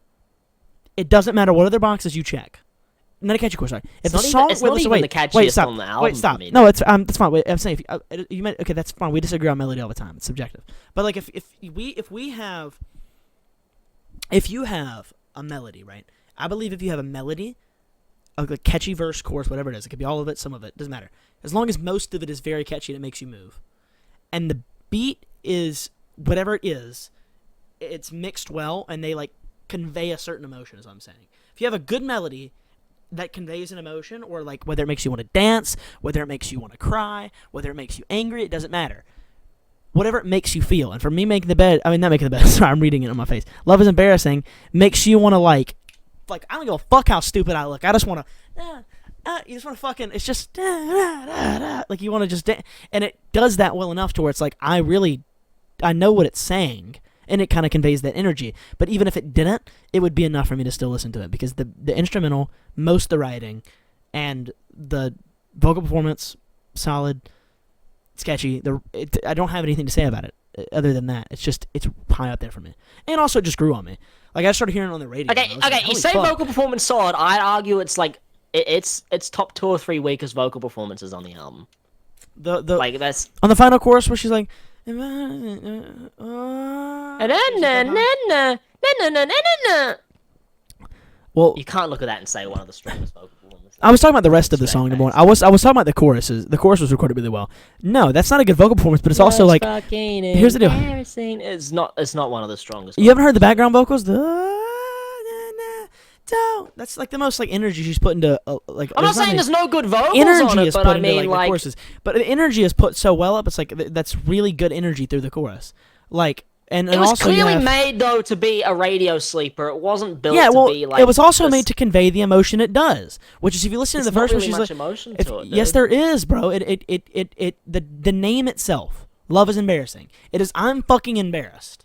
it doesn't matter what other boxes you check. Not a catchy chorus, sorry. If It's not even the catchiest on the album. Wait, stop. For me, No, it's that's fine. Wait, I'm saying you meant okay. That's fine. We disagree on melody all the time. It's subjective. But like if you have a melody, right? I believe if you have a melody, a catchy verse, chorus, whatever it is, it could be all of it, some of it, doesn't matter. As long as most of it is very catchy and it makes you move, and the beat is whatever it is, it's mixed well, and they like convey a certain emotion. Is what I'm saying. If you have a good melody that conveys an emotion, or like whether it makes you want to dance, whether it makes you want to cry, whether it makes you angry, it doesn't matter. Whatever it makes you feel. And for me, not making the bed. Sorry, I'm reading it on my face. Love is embarrassing. Makes you want to like I don't give a fuck how stupid I look. I just want to. You just want to fucking. It's just like you want to just dance, and it does that well enough to where it's like I know what it's saying. And it kind of conveys that energy. But even if it didn't, it would be enough for me to still listen to it. Because the instrumental, most of the writing, and the vocal performance, solid, sketchy. I don't have anything to say about it other than that. It's high up there for me. And also it just grew on me. Like I started hearing it on the radio. Okay, like, you say vocal performance solid. I'd argue it's like, it's top 2 or 3 weakest vocal performances on the album. Like that's... On the final chorus where she's like... Well, you can't look at that and say one of the strongest vocal performances. I was talking about the rest of the song. Number one, I was talking about the choruses. The chorus was recorded really well. No, that's not a good vocal performance, but it's also like here's the deal. It's not one of the strongest. You haven't heard the background vocals? That's like the most like energy she's put into like. I'm not saying there's no good vocals energy on it, is but put I into mean like the choruses. But the energy is put so well up. It's like that's really good energy through the chorus. Like. And it was also clearly made though to be a radio sleeper. It wasn't built to be like. It was also made to convey the emotion it does. Which is if you listen to the verse where she's like, emotion to it, yes, there is, bro. The name itself, love is embarrassing. It is I'm fucking embarrassed.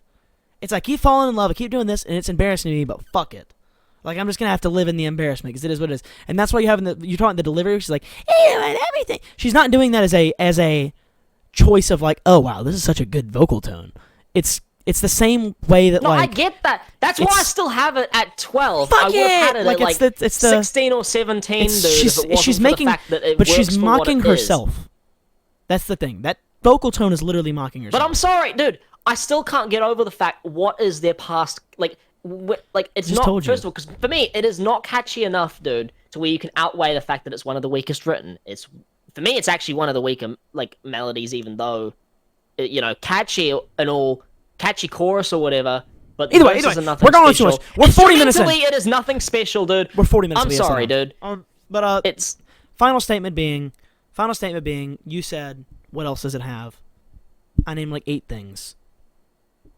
It's like keep falling in love, I keep doing this, and it's embarrassing to me, but fuck it. Like I'm just gonna have to live in the embarrassment because it is what it is, and that's why you're talking the delivery. She's like, ew, and everything. She's not doing that as a choice of like, oh wow, this is such a good vocal tone. It's the same way that No, like I get that. That's why I still have it at 12. Fuck I would have had it! it Like, at it's the 16 or 17, dude. she's if it wasn't she's for making the fact that it but works she's for what mocking it is. herself. That's the thing. That vocal tone is literally mocking herself. But I'm sorry, dude. I still can't get over the fact what is their past like. It's Just not told you. first of all because for me it is not catchy enough, dude, to where you can outweigh the fact that it's one of the weakest written. It's for me, it's actually one of the weaker like melodies, even though catchy and all, catchy chorus or whatever. But Either way, verses are nothing we're going special. too much. We're 40 minutes in. Instrumentally, it is nothing special, dude. We're 40 minutes. I'm into sorry, this dude. But It's final statement being, you said, what else does it have? I named like 8 things.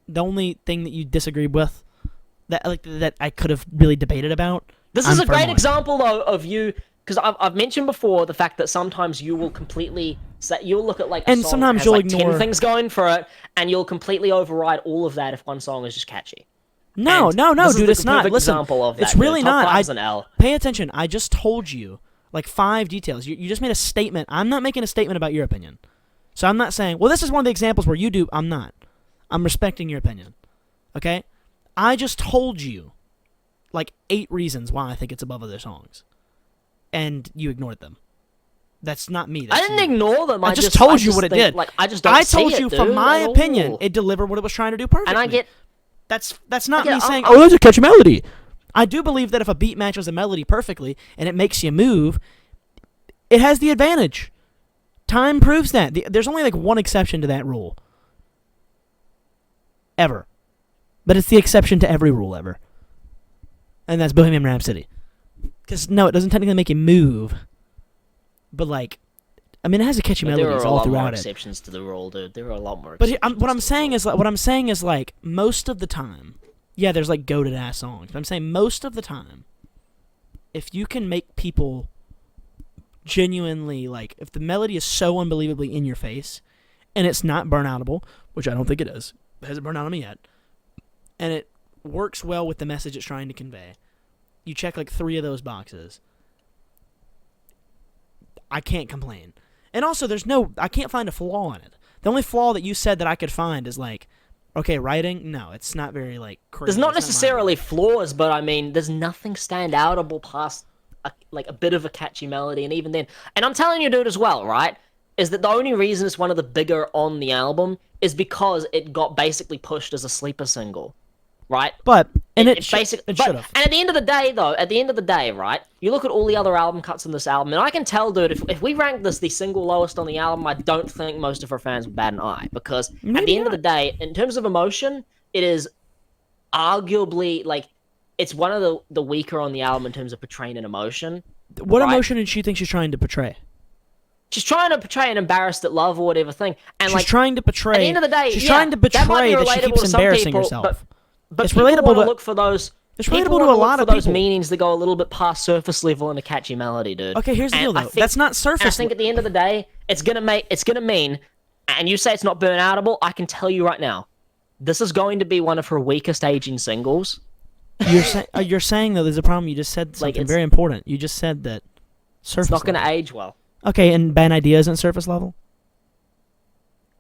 The only thing that you disagreed with, that I could have really debated about. this is a great example though of you, because I've mentioned before the fact that sometimes you will completely you'll look at like a And song sometimes that has you'll like ignore 10 things going for it, and you'll completely override all of that if one song is just catchy. No, And no, this is dude, the it's not. perfect Listen, example of it's that, really dude. Top not. five's an L. Pay attention. I just told you like 5 details. You just made a statement. I'm not making a statement about your opinion. So I'm not saying, well, this is one of the examples where you do. I'm not. I'm respecting your opinion. Okay? I just told you like 8 reasons why I think it's above other songs. And you ignored them. That's not me. That's I didn't you. ignore them. I just told you what it did. Like I just don't I see told it, you, dude, from my at opinion, all. it delivered what it was trying to do perfectly. And I get That's not me I'm- saying, I'm- oh, that's a catchy melody. I do believe that if a beat matches a melody perfectly and it makes you move, it has the advantage. Time proves that. There's only like one exception to that rule. Ever. But it's the exception to every rule ever. And that's Bohemian Rhapsody. Because, no, it doesn't technically make you move. But, like, I mean, it has a catchy There melodies are a all lot more throughout it. exceptions to the rule, dude. There are a lot more. But exceptions what I'm to the saying rule. is like most of the time, yeah, there's like goated ass songs. But I'm saying most of the time, if you can make people genuinely like, if the melody is so unbelievably in your face, and it's not burnoutable, which I don't think it is, it hasn't burned out on me yet, and it works well with the message it's trying to convey. You check like 3 of those boxes. I can't complain. And also, I can't find a flaw in it. The only flaw that you said that I could find is like, okay, writing. No, it's not very like crazy. There's not necessarily flaws, but I mean, there's nothing standoutable past a bit of a catchy melody, and even then, and I'm telling you, dude, as well, right? Is that the only reason it's one of the bigger on the album is because it got basically pushed as a sleeper single, right? But it should have. And at the end of the day, right? You look at all the other album cuts on this album, and I can tell, dude, if we rank this the single lowest on the album, I don't think most of her fans would bat an eye, because at the end of the day, in terms of emotion, it is arguably like it's one of the weaker on the album in terms of portraying an emotion. What emotion did she think she's trying to portray? She's trying to portray an embarrassed at love or whatever thing, and She's trying to portray. At the end of the day, she's yeah, trying to that might portray be that she relatable keeps to some embarrassing people, herself. But it's people relatable want to look for those. It's People relatable to a wanna lot look of for those people. meanings that go a little bit past surface level in a catchy melody, dude. Okay, here's the And deal, I though. think- That's not And I surface. think at the end of the day, it's gonna mean, and you say it's not burnoutable. I can tell you right now, this is going to be one of her weakest aging singles. You're saying though, there's a problem. You just said something it's- very important. You just said that surface. It's not gonna level. age well. Okay, and Bad Idea isn't surface level.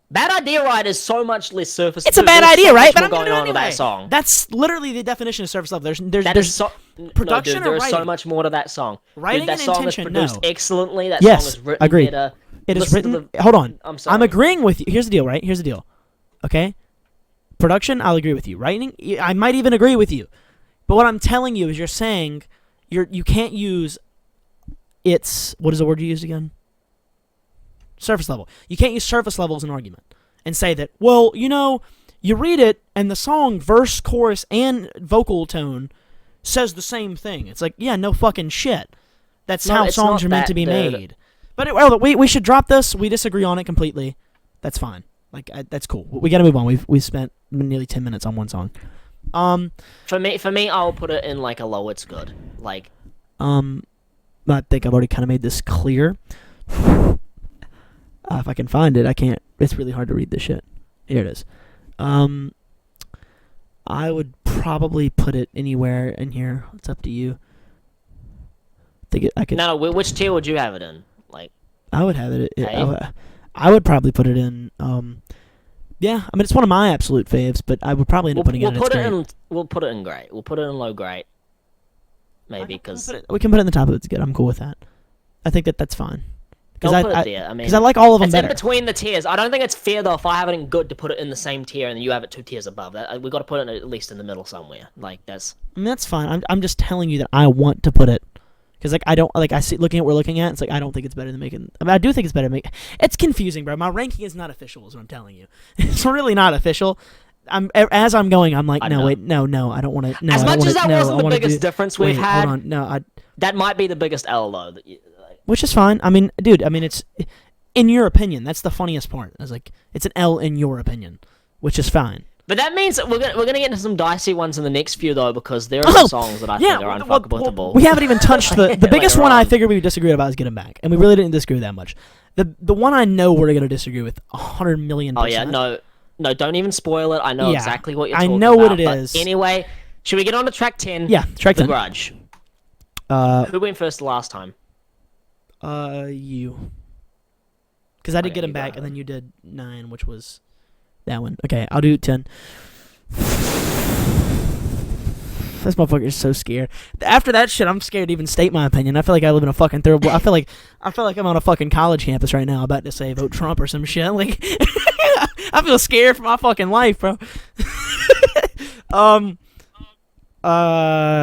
Bad Idea, right, is so much less surface. It's a bad there's idea, so right? much But more I'm gonna going do it on with anyway. that song. That's literally the definition of surface level. That There's is so production no, dude, or there is so writing? much more to that song. Writing Dude, that and song intention, is produced no. excellently. That Yes, song is written agreed. better. It is Listen to written. Hold on. I'm sorry. I'm agreeing with you. Here's the deal, right? Here's the deal. Okay? Production, I'll agree with you. Writing, I might even agree with you. But what I'm telling you is you're saying you can't use what is the word you used again? Surface level. You can't use surface level as an argument and say that, well, you read it and the song, verse, chorus, and vocal tone says the same thing. It's like, yeah, no fucking shit. That's No, how it's songs not are meant that, to be dude. made. But we should drop this. We disagree on it completely. That's fine. That's cool. We got to move on. We've spent nearly 10 minutes on one song. For me, I'll put it in like a low. It's good. Like, I think I've already kind of made this clear. If I can find it, I can't. It's really hard to read this shit. Here it is. I would probably put it anywhere in here. It's up to you. I could. no, which tier would you have it in? Like, I would have it. A? I would probably put it in Yeah, I mean it's one of my absolute faves, but I would probably end up putting it in its great. We'll put it in great. We'll put it in low great. Maybe We because can put it in the top of it's good. I'm cool with that. I think that's fine. I'll put it there. I mean, because I like all of them it's better. in between the tiers. I don't think it's fair though if I have it in good to put it in the same tier and you have it 2 tiers above. We've got to put it at least in the middle somewhere. Like that's. I mean that's fine. I'm just telling you that I want to put it. Because like I don't like I see looking at what we're looking at. It's like I don't think it's better than making. I mean I do think it's better than making. It's confusing, bro. My ranking is not official, is what I'm telling you. It's really not official. As I'm going, I'm like, no, wait, no, I don't want to. No, as much as that wasn't the biggest difference we've had. Hold on, no, that might be the biggest L though. Which is fine. I mean, dude. I mean, it's in your opinion. That's the funniest part. I was like, it's an L in your opinion, which is fine. But that means that we're gonna get into some dicey ones in the next few though, because there are some songs that I think are unfuckable. We haven't even touched the biggest one. I figured we would disagree about is Get 'Em Back, and we really didn't disagree that much. The one I know we're gonna disagree with 100 million%. Oh yeah, no, don't even spoil it. I know exactly what you're talking about. I know what it is. Anyway, should we get on to track 10? Yeah, track 10. The Grudge. Who went first last time? You. Because I did Get 'Em Back, and then you did 9, which was that one. Okay, I'll do 10. This motherfucker is so scared. After that shit, I'm scared to even state my opinion. I feel like I live in a fucking third world. I feel like I'm on a fucking college campus right now, about to say vote Trump or some shit. Like, I feel scared for my fucking life, bro.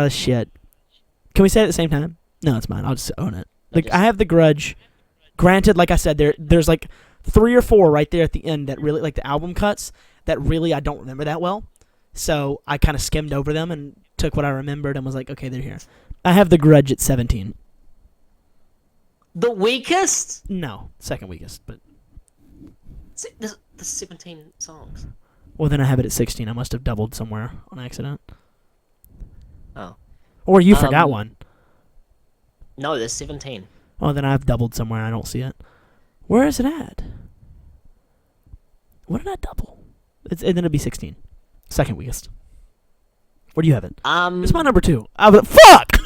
Shit. Can we say it at the same time? No, it's mine. I'll just own it. Like, I have The Grudge. Granted, like I said, there's like 3 or 4 right there at the end that really, like the album cuts, that really I don't remember that well. So I kind of skimmed over them and took what I remembered and was like, okay, they're here. I have The Grudge at 17. The weakest? No, second weakest, but there's 17 songs. Well, then I have it at 16. I must have doubled somewhere on accident. Oh. Or you forgot one. No, there's 17. Oh, then I've doubled somewhere. I don't see it. Where is it at? What did I double? And then it'll be 16. Second weakest. Where do you have it? It's my number 2. Fuck!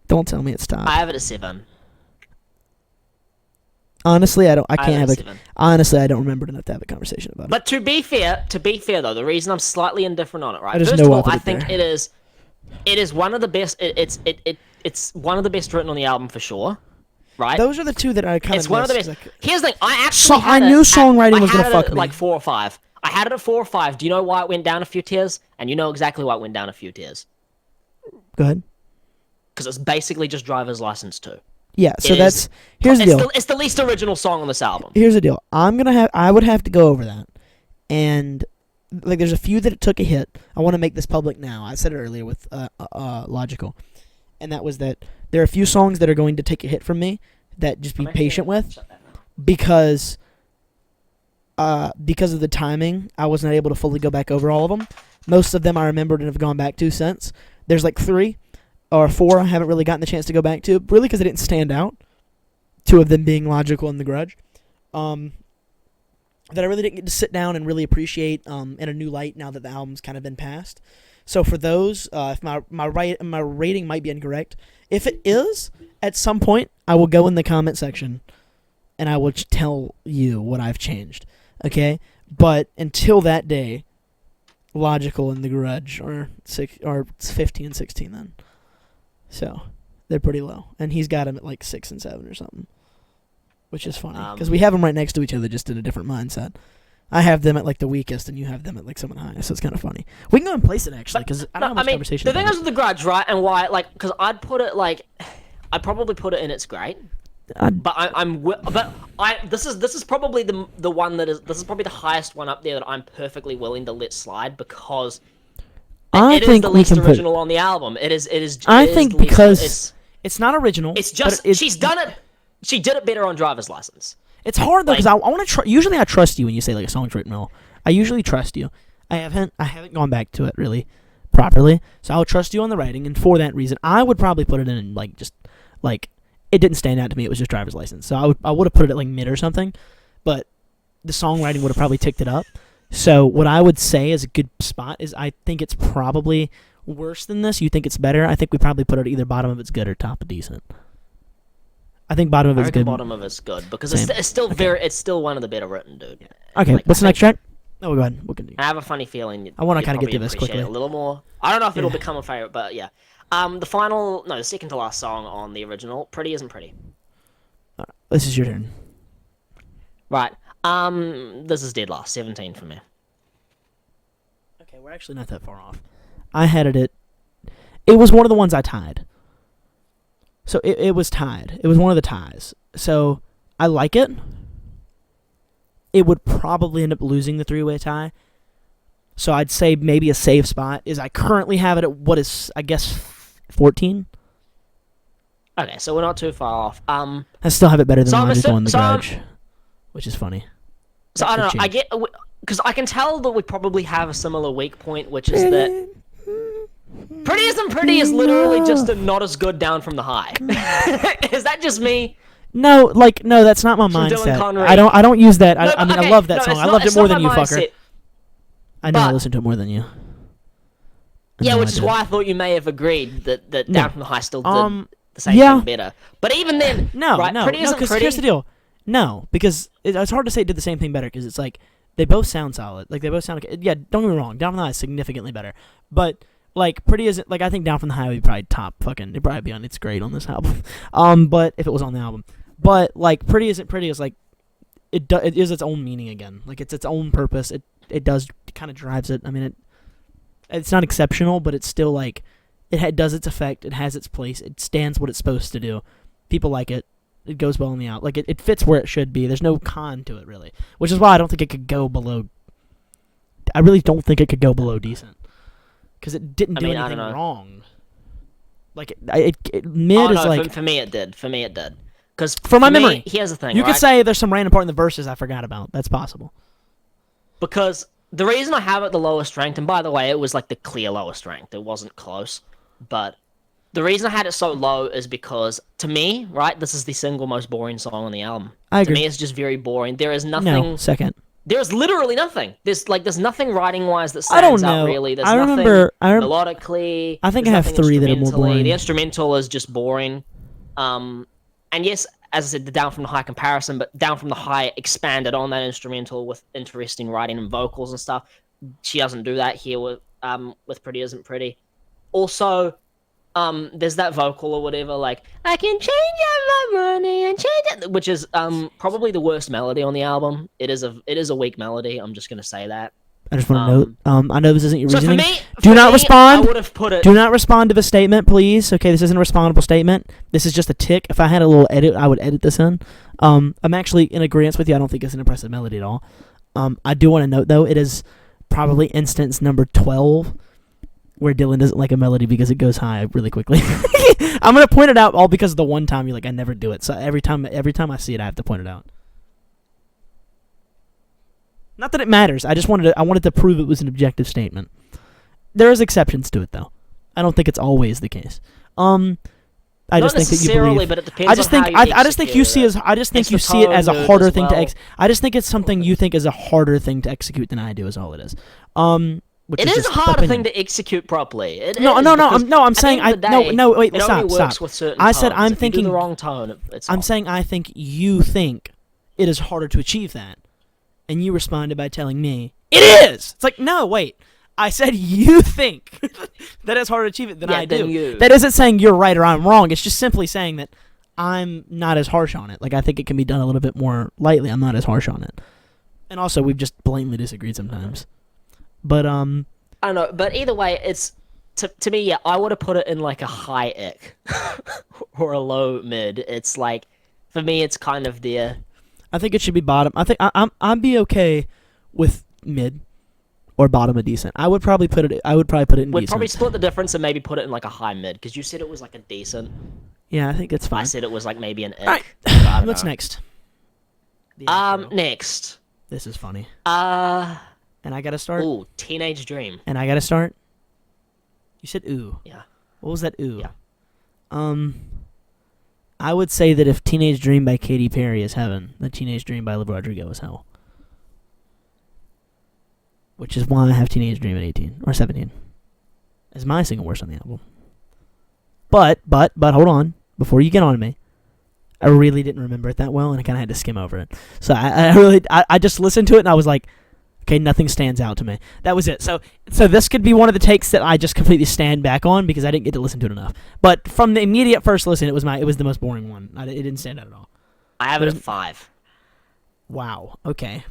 Don't tell me it's top. I have it at 7. Honestly, I can't have it. Honestly, I don't remember enough to have a conversation about it. But to be fair though, the reason I'm slightly indifferent on it, right? I just First know of all, I'll put I it think there. it is one of the best. It's one of the best written on the album for sure, right? Those are the 2 that I kind of. It's one of the best. Here's the thing. I knew songwriting was gonna fuck me. Like 4 or 5. I had it at 4 or 5. Do you know why it went down a few tiers? And you know exactly why it went down a few tiers. Go ahead. Because it's basically just Driver's License 2. Yeah, so here's the deal. It's the least original song on this album. Here's the deal. I would have to go over that, and like there's a few that took a hit. I want to make this public now. I said it earlier with Logical, and that was that there are a few songs that are going to take a hit from me that just be patient with, because of the timing. I was not able to fully go back over all of them. Most of them I remembered and have gone back to since. There's like 3 or 4 I haven't really gotten the chance to go back to, really because they didn't stand out. 2 of them being Logical and The Grudge. That I really didn't get to sit down and really appreciate in a new light now that the album's kind of been passed. So for those, if my rating might be incorrect, if it is, at some point I will go in the comment section and I will tell you what I've changed. Okay? But until that day, Logical and The Grudge are 15 and 16 then. So they're pretty low, and he's got them at like 6 and 7 or something, which is funny because we have them right next to each other, just in a different mindset. I have them at like the weakest, and you have them at like some of the highest. So it's kind of funny. We can go and place it actually, because I don't have much conversation. The thing about is with The Grudge, right, and why, like, because I'd probably put it in its great. This is probably the one this is probably the highest one up there that I'm perfectly willing to let slide, because it is the least original on the album. I think because it's not original. It's just she's done it. She did it better on Driver's License. It's hard though, because I want to. Usually, I trust you when you say like a song's written well. I usually trust you. I haven't gone back to it really properly, so I'll trust you on the writing. And for that reason, I would probably put it in like just like it didn't stand out to me. It was just Driver's License, so I would have put it at like mid or something. But the songwriting would have probably ticked it up. So what I would say is a good spot is I think it's probably worse than this. You think it's better? I think we probably put it either bottom of it's good or top of decent. I think bottom of I it's reckon good. bottom of it's good because Same. it's still it's still one of the better written, dude. Yeah. Okay, Like, what's the next track? Oh, go ahead. We'll continue. I have a funny feeling. I want to you'd kind of get probably through this appreciate quickly. it a little more. I don't know if it'll Yeah. become a favorite, but yeah. The second to last song on the original, "Pretty Isn't Pretty." This is your turn. Right. This is dead last, 17 for me. Okay, we're actually not that far off. I had it at... It was one of the ones I tied. So it was tied. It was one of the ties. So I like it. It would probably end up losing the three-way tie. So I'd say maybe a safe spot is I currently have it at what is, I guess, 14? Okay, so we're not too far off. I still have it better than So I'm Logical assu- and The so I'm- Grudge, which is funny. So That I don't could know. I change. get because I can tell that we probably have a similar weak point, which is that "Pretty Isn't Pretty" is literally just a not as good Down from the High. Is that just me? No, that's not my From Dillon mindset. Connery. I don't use that. No, I mean, okay, I love that no, song. it's I not- loved it it's more not than you, my fucker. mindset. I know I but- listened to it more than you. Yeah, No, which I is didn't. why I thought you may have agreed that No. Down from the High still did the same yeah. thing better. But even then, No, right, no, Pretty no. Isn't Because Pretty. here's the deal. No, because it's hard to say it did the same thing better. Because it's like they both sound solid. Like they both sound. Yeah, don't get me wrong. Down from the High is significantly better. But like Pretty Isn't I think Down from the High would be probably top fucking. It'd probably be on. It's great on this album. But if it was on the album, but like Pretty Isn't Pretty is like it is its own meaning again. Like it's its own purpose. It does kind of drives it. I mean it's not exceptional, but it's still like it does its effect. It has its place. It stands what it's supposed to do. People like it. It goes well in the out. Like it fits where it should be. There's no con to it really, which is why I don't think it could go below. I really don't think it could go below decent because it didn't do I anything don't know. wrong. Like mid Oh, is no, like for me it did. For me it did. Because from my memory. Here's the thing. You right? could say there's some random part in the verses I forgot about. That's possible. Because the reason I have it the lowest ranked, and by the way, it was like the clear lowest ranked. It wasn't close, but the reason I had it so low is because to me, right, this is the single most boring song on the album. I agree. To me, it's just very boring. There is nothing. No, second. There's literally nothing. There's nothing writing wise that I don't stands out know. really. There's I nothing remember. melodically. I think there's I have nothing 3 that are more instrumentally. boring. The instrumental is just boring. And yes, as I said, the Down from the High comparison, but Down from the High expanded on that instrumental with interesting writing and vocals and stuff. She doesn't do that here with Pretty Isn't Pretty. Also, there's that vocal or whatever, like I can change up my money and change it, which is probably the worst melody on the album. It is a weak melody. I'm just gonna say that. I just want to note. I know this isn't your So for reasoning. me, Do not I respond. would have put it. Do not respond to the statement, please. Okay, this isn't a respondable statement. This is just a tick. If I had a little edit, I would edit this in. I'm actually in agreement with you. I don't think it's an impressive melody at all. I do want to note, though, it is probably instance number 12 where Dillon doesn't like a melody because it goes high really quickly. I'm going to point it out all because of the one time you're like, I never do it. So every time I see it, I have to point it out. Not that it matters. I wanted to prove it was an objective statement. There is exceptions to it, though. I don't think it's always the case. I Not just think that you necessarily, believe. but it depends I just on think how you I just think you execute see it. as I just think It's you the see it as a tone harder as thing to well. I just think it's something you think is a harder thing to execute than I do. Is all it is. Which It is is a just harder opinion. thing to execute properly. No, I'm saying at the end of the day, wait, it stop, only stop. works with certain I said tones. I'm If you do thinking the wrong tone. It's I'm off. saying I think you think it is harder to achieve that, and you responded by telling me it is. It's like no, wait. I said you think that it's harder to achieve it than I do. than you. That isn't saying you're right or I'm wrong. It's just simply saying that I'm not as harsh on it. Like I think it can be done a little bit more lightly. I'm not as harsh on it. And also we've just blatantly disagreed sometimes. But I don't know, but either way, it's to me, yeah, I would have put it in like a high ick or a low mid. It's like for me, it's kind of there. I think it should be bottom. I think I'd be okay with mid or bottom of decent. I would probably put it in We'd decent. probably split the difference and maybe put it in like a high mid because you said it was like a decent. Yeah, I think that's fine. I said it was like maybe an ick. All right. I don't What's know. next? The outro. Next. This is funny. Uh, And I gotta start. ooh, Teenage Dream. And I gotta start. You said ooh. Yeah. What was that ooh? Yeah. I would say that if Teenage Dream by Katy Perry is heaven, then Teenage Dream by Olivia Rodrigo is hell. Which is why I have Teenage Dream at 18 or 17 as my single worst on the album. But hold on, before you get on to me, I really didn't remember it that well, and I kind of had to skim over it. So I just listened to it, and I was like, okay, nothing stands out to me. That was it. So this could be one of the takes that I just completely stand back on because I didn't get to listen to it enough. But from the immediate first listen, it was the most boring one. It didn't stand out at all. I have it at 5. Wow. Okay.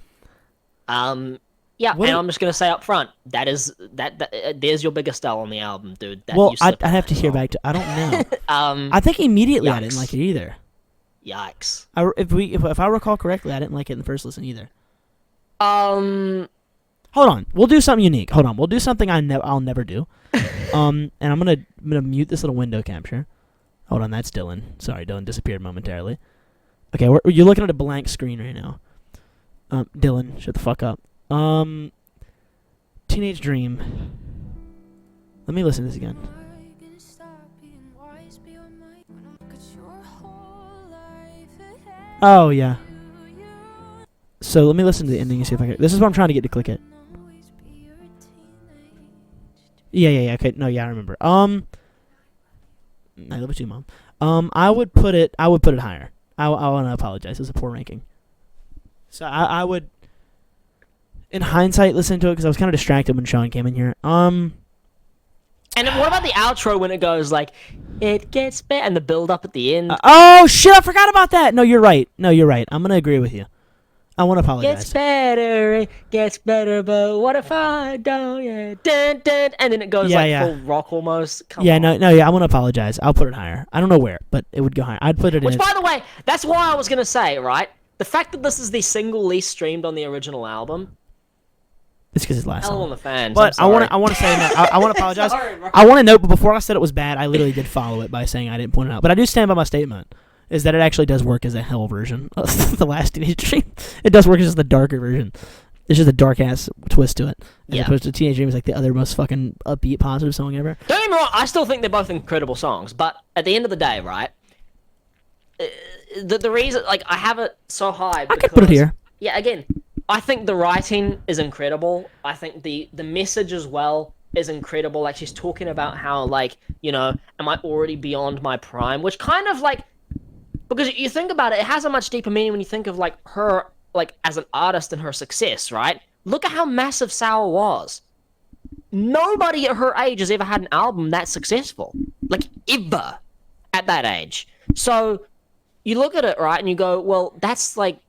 Yeah, and I'm just gonna say up front, there's your biggest L on the album, dude. I'd have to hear back to. I don't know. I think immediately I didn't like it either. Yikes. If I recall correctly, I didn't like it in the first listen either. Hold on. We'll do something unique. Hold on. We'll do something I'll never do. And I'm gonna mute this little window capture. Hold on. That's Dillon. Sorry, Dillon disappeared momentarily. Okay, you're looking at a blank screen right now. Dillon, shut the fuck up. Teenage Dream. Let me listen to this again. Oh yeah. So let me listen to the ending and see if I can. This is what I'm trying to get to click it. Yeah. Okay. No, yeah, I remember. I love it too, Mom. I would put it higher. I want to apologize. It's a poor ranking. So I would, in hindsight, listen to it because I was kind of distracted when Sean came in here. And what about the outro when it goes like, it gets better, and the build up at the end? Oh shit! I forgot about that. No, you're right. I'm gonna agree with you. I want to apologize. It gets better, but what if I don't? Yeah, dun, dun, and then it goes full rock almost. Come on. I want to apologize. I'll put it higher. I don't know where, but it would go higher. I'd put it in. Which, by the way, that's why I was gonna say, right? The fact that this is the single least streamed on the original album. It's because it's last Hell song. on the fans. But I want to say no. I want to apologize. Sorry, I want to note, but before I said it was bad, I literally did follow it by saying I didn't point it out. But I do stand by my statement. Is that it actually does work as a hell version of the last Teenage Dream. It does work as just the darker version. It's just a dark-ass twist to it. As opposed to Teenage Dream is like the other most fucking upbeat, positive song ever. Don't get me wrong, I still think they're both incredible songs, but at the end of the day, right, the reason, like, I have it so high because... I can put it here. Yeah, again, I think the writing is incredible. I think the message as well is incredible. Like, she's talking about how, like, you know, am I already beyond my prime? Which kind of, like... Because you think about it, it has a much deeper meaning when you think of, like, her, like, as an artist and her success, right? Look at how massive Sour was. Nobody at her age has ever had an album that successful. Like, ever. At that age. So, you look at it, right, and you go, well, that's, like...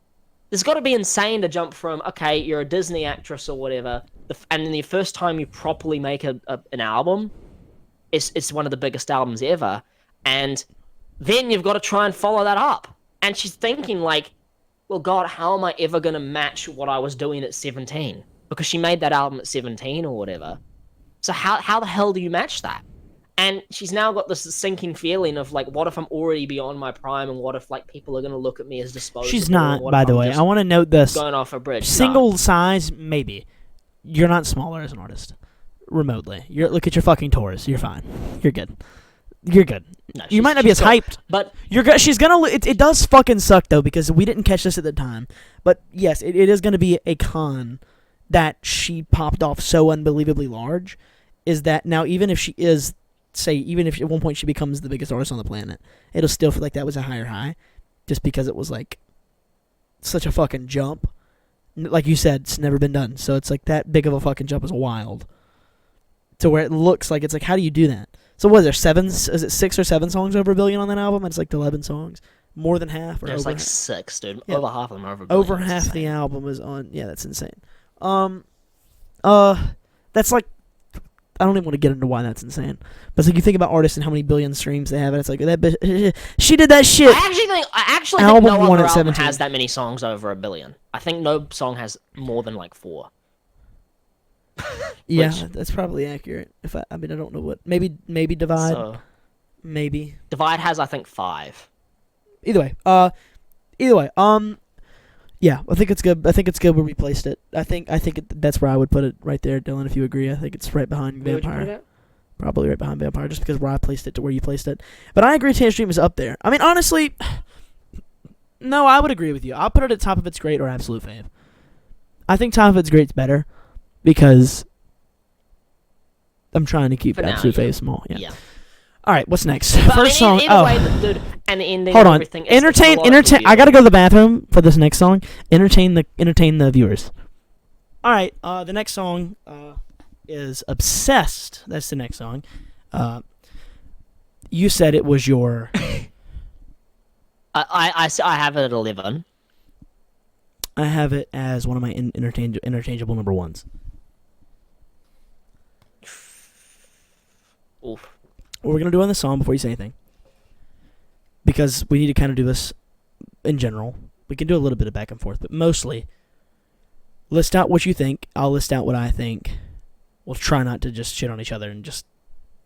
It's got to be insane to jump from, okay, you're a Disney actress or whatever, and then the first time you properly make an album, it's one of the biggest albums ever, and... Then you've got to try and follow that up. And she's thinking like, well, God, how am I ever going to match what I was doing at 17? Because she made that album at 17 or whatever. So how the hell do you match that? And she's now got this sinking feeling of like, what if I'm already beyond my prime? And what if like people are going to look at me as disposable? She's not, by the way. I want to note this. Going off a bridge. Single size, maybe. You're not smaller as an artist. Remotely. Look at your fucking tours. You're fine. You're good. You're good. No, you might not be as hyped, but you're good. She's gonna. It does fucking suck though because we didn't catch this at the time. But yes, it is gonna be a con that she popped off so unbelievably large. Is that now even if she is, say, even if at one point she becomes the biggest artist on the planet, it'll still feel like that was a higher high, just because it was like such a fucking jump. Like you said, it's never been done. So it's like that big of a fucking jump is wild. To where it looks like it's like, how do you do that? So what is there, 7? Is it 6 or 7 songs over a billion on that album? It's like 11 songs. More than half? Or there's like half? 6, dude. Yeah. Over half of them are over a billion. Over half the album is on... Yeah, that's insane. That's like... I don't even want to get into why that's insane. But it's like you think about artists and how many billion streams they have, and it's like, she did that shit! I actually think no other album has that many songs over a billion. I think no song has more than like 4. Yeah, that's probably accurate. I mean, I don't know what. Maybe Divide. So, maybe Divide has, I think, 5. Either way. Yeah, I think it's good. I think it's good where we placed it. I think that's where I would put it right there, Dillon. If you agree, I think it's right behind Where Vampire. would you put it? Probably right behind Vampire, just because where I placed it to where you placed it. But I agree, Teenage Dream is up there. I mean, honestly, no, I would agree with you. I'll put it at top of its great or absolute fave. I think top of its great's better. Because I'm trying to keep absolute fave small. Yeah. All right, what's next? But First I mean, song. either way, dude, and the ending Hold and on. everything. It's a lot Entertain. easier. I gotta go to the bathroom for this next song. Entertain the viewers. All right. The next song is "Obsessed." That's the next song. You said it was your. I have it at 11. I have it as one of my interchangeable number ones. Oof. What we're gonna do on this song before you say anything, because we need to kind of do this in general. We can do a little bit of back and forth, but mostly list out what you think. I'll list out what I think. We'll try not to just shit on each other and just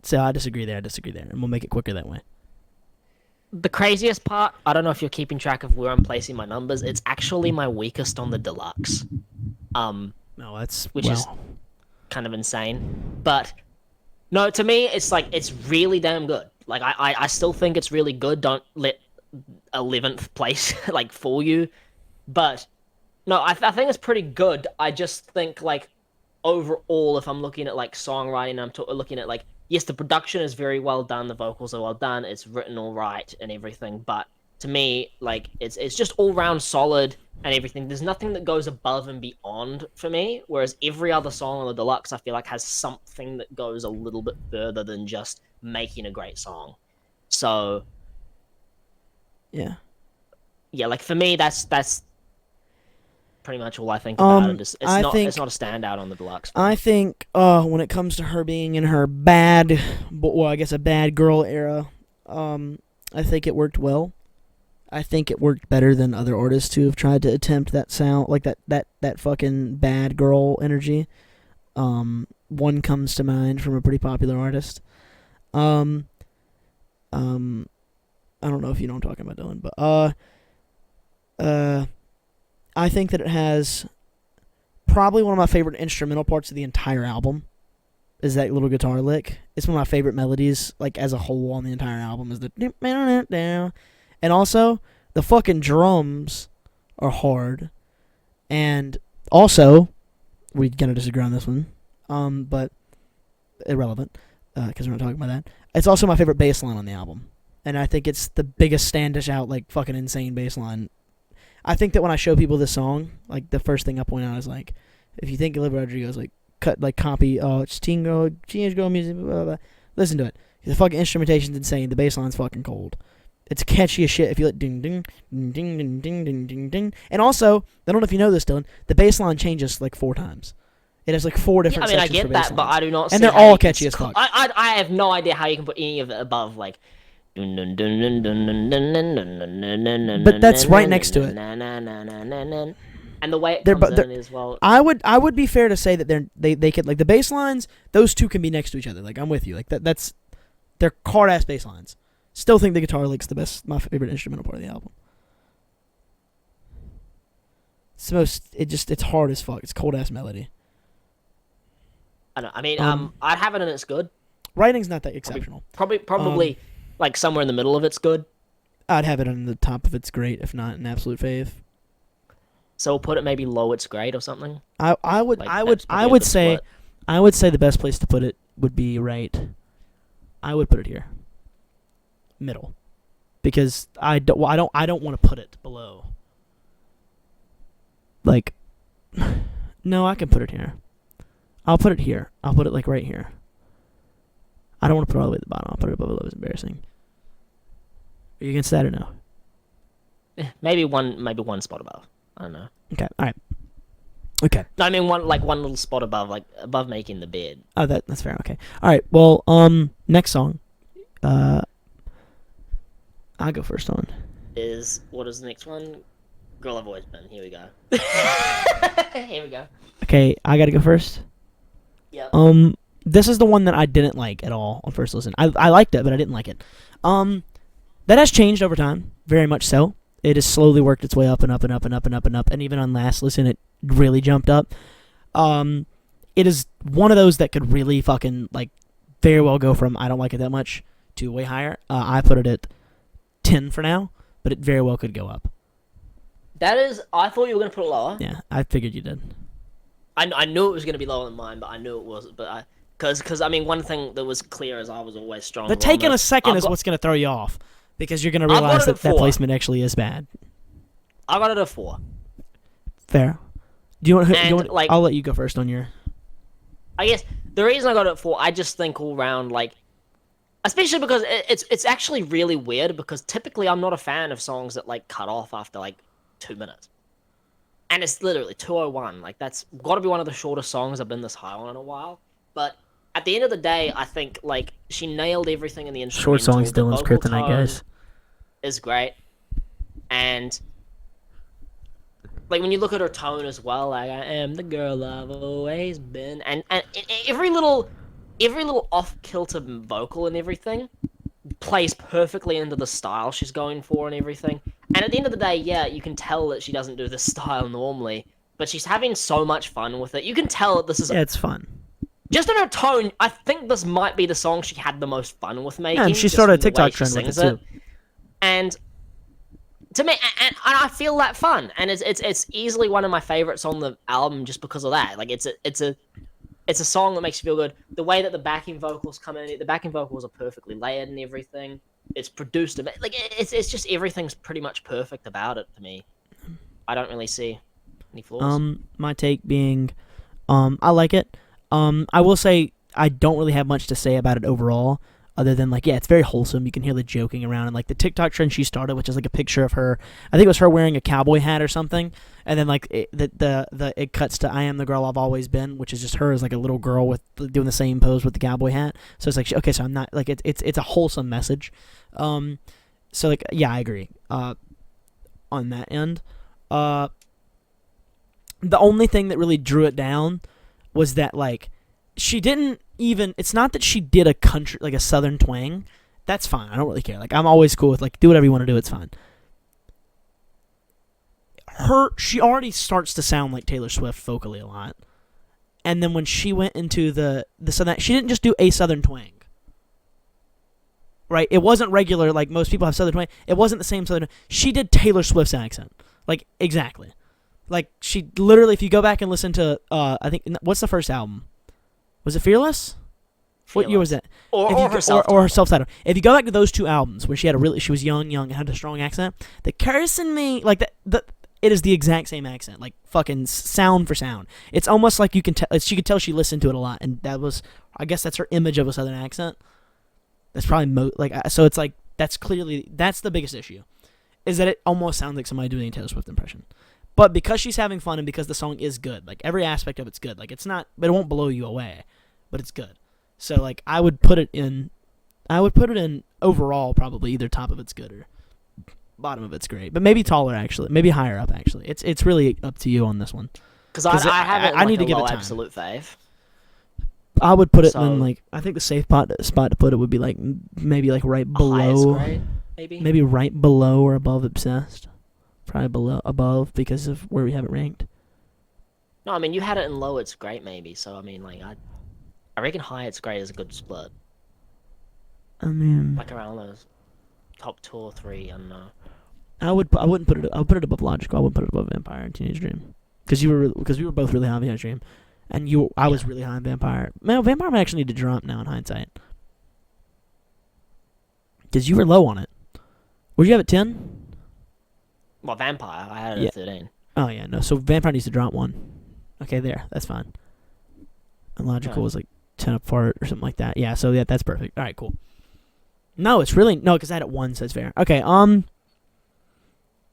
say, I disagree there, and we'll make it quicker that way. The craziest part, I don't know if you're keeping track of where I'm placing my numbers. It's actually my weakest on the deluxe. No, that's which is kind of insane. But no, to me, it's like it's really damn good. Like I still think it's really good. Don't let 11th place like fool you. But no, I think it's pretty good. I just think like overall, if I'm looking at like songwriting, I'm looking at like, yes, the production is very well done, the vocals are well done, it's written all right and everything, but to me, like it's just all round solid and everything. There's nothing that goes above and beyond for me, whereas every other song on the deluxe I feel like has something that goes a little bit further than just making a great song. So yeah, like for me that's pretty much all I think about it. It's not a standout on the deluxe. I think when it comes to her being in her bad, well, I guess a bad girl era, I think it worked well. I think it worked better than other artists who have tried to attempt that sound, like that fucking bad girl energy. One comes to mind from a pretty popular artist. I don't know if you know what I'm talking about, Dillon, but I think that it has probably one of my favorite instrumental parts of the entire album is that little guitar lick. It's one of my favorite melodies, like as a whole on the entire album, is the and also the fucking drums are hard. And also, we're gonna disagree on this one, but irrelevant because we're not talking about that. It's also my favorite bass line on the album, and I think it's the biggest standish out, like fucking insane bass line. I think that when I show people this song, like the first thing I point out is like, if you think Olivia Rodrigo's like copy, it's teenage girl music, blah, blah, blah. Listen to it. The fucking instrumentation's insane. The bass line's fucking cold. It's catchy as shit. If you let ding ding ding ding ding ding ding ding ding, and also I don't know if you know this, Dillon, the bass line changes like 4 times. It has like 4 different. I get that, but I do not. And they're all catchy as fuck. I have no idea how you can put any of it above like. But that's right next to it. And the way it comes in as well. I would be fair to say that they could, like, the bass lines, those two can be next to each other. Like, I'm with you. Like that's they're hard ass bass lines. Still think the guitar lick's my favorite instrumental part of the album. It's hard as fuck. It's cold ass melody. I mean, I'd have it and it's good. Writing's not that exceptional. Probably like somewhere in the middle of it's good. I'd have it on the top of it's great, if not an absolute fave. So we'll put it maybe low it's great or something. I would say the best place to put it would be right. I would put it here. Middle. Because I don't want to put it below. Like, no, I can put it here. I'll put it here. I'll put it like right here. I don't want to put it all the way at the bottom. I'll put it above. It's embarrassing. Are you against that or no? Maybe one spot above. I don't know. Okay. All right. Okay. No, I mean one little spot above, like above making the bed. Oh, that's fair. Okay. All right. Well, next song. I'll go first on. What is the next one? Girl I've Always Been. Here we go. Here we go. Okay, I gotta go first. Yep. This is the one that I didn't like at all on first listen. I liked it, but I didn't like it. That has changed over time, very much so. It has slowly worked its way up and up and up and up and up and up, and even on last listen, it really jumped up. It is one of those that could really fucking, like, very well go from I don't like it that much to way higher. I put it at 10 for now, but it very well could go up. I thought you were going to put it lower. Yeah, I figured you did. I knew it was going to be lower than mine, but I knew it wasn't. But Because I mean, one thing that was clear is I was always strong. The taking a second is what's going to throw you off, because you're going to realize that placement actually is bad. I got it at 4. Fair. Do you want? Like, I'll let you go first on your. I guess the reason I got it at 4, I just think all round, like, especially because it's actually really weird, because typically I'm not a fan of songs that like cut off after like 2 minutes, and it's literally 2:01. Like, that's got to be one of the shortest songs I've been this high on in a while. But at the end of the day, I think like she nailed everything in the instrumental. Short songs, Dillon's kryptonite, guys. Is great, and like when you look at her tone as well, like, I am the girl I've always been, and every little off-kilter vocal and everything plays perfectly into the style she's going for and everything. And at the end of the day, yeah, you can tell that she doesn't do this style normally, but she's having so much fun with it. You can tell that this is it's fun. Just in her tone, I think this might be the song she had the most fun with making. Yeah, and she started a TikTok trend with it too. And to me, and I feel that fun, and it's easily one of my favorites on the album just because of that. Like, it's a song that makes you feel good. The way that the backing vocals come in, the backing vocals are perfectly layered and everything. It's produced, like, it's just everything's pretty much perfect about it to me. I don't really see any flaws. My take being, I like it. I will say I don't really have much to say about it overall, other than, like, yeah, it's very wholesome. You can hear the joking around, and like the TikTok trend she started, which is like a picture of her. I think it was her wearing a cowboy hat or something, and then like it cuts to "I am the girl I've always been," which is just her as like a little girl with doing the same pose with the cowboy hat. So it's like, okay, so I'm not like it's a wholesome message. So like, yeah, I agree. On that end, the only thing that really drew it down was that, like, she didn't even, it's not that she did a country, like a southern twang. That's fine. I don't really care. Like, I'm always cool with, like, do whatever you want to do. It's fine. She already starts to sound like Taylor Swift vocally a lot. And then when she went into the southern, she didn't just do a southern twang. Right? It wasn't regular, like most people have southern twang. It wasn't the same southern. She did Taylor Swift's accent. Like, exactly. Like, she literally, if you go back and listen to, I think, what's the first album? Was it Fearless? What year was that? Or her self-titled. If you go back to those two albums where she was young, and had a strong accent, the curse in me, like, it is the exact same accent, like, fucking sound for sound. It's almost like you can tell, she could tell she listened to it a lot, and that was, I guess that's her image of a southern accent. That's probably, so it's like, that's the biggest issue, is that it almost sounds like somebody doing a Taylor Swift impression. But because she's having fun and because the song is good, like, every aspect of it's good. Like, it's not, but it won't blow you away, but it's good. So, like, I would put it in overall probably either top of it's good or bottom of it's great. But maybe taller, actually. Maybe higher up, actually. It's really up to you on this one. Because I have it I need to give it time. Absolute fave. I would put it in, like, I think the safe spot to put it would be, like, maybe, like, right below. Grade, maybe right below or above Obsessed. Probably above because of where we have it ranked. No, I mean, you had it in low, it's great, maybe. So, I mean, like, I reckon high, it's great is a good split. I mean, like around those top 2 or 3, I don't know. I wouldn't put it. I would put it above Logical. I wouldn't put it above Vampire and Teenage Dream because we were both really high on Teenage Dream, and I was really high on Vampire. Man, Vampire might actually need to drop now in hindsight because you were low on it. Would you have it 10? Well, Vampire, I had it at 13. Oh, yeah, no. So Vampire needs to drop 1. Okay, there. That's fine. And Logical was like 10 apart or something like that. Yeah, so yeah, that's perfect. All right, cool. No, it's really... No, because I had it 1, so it's fair. Okay,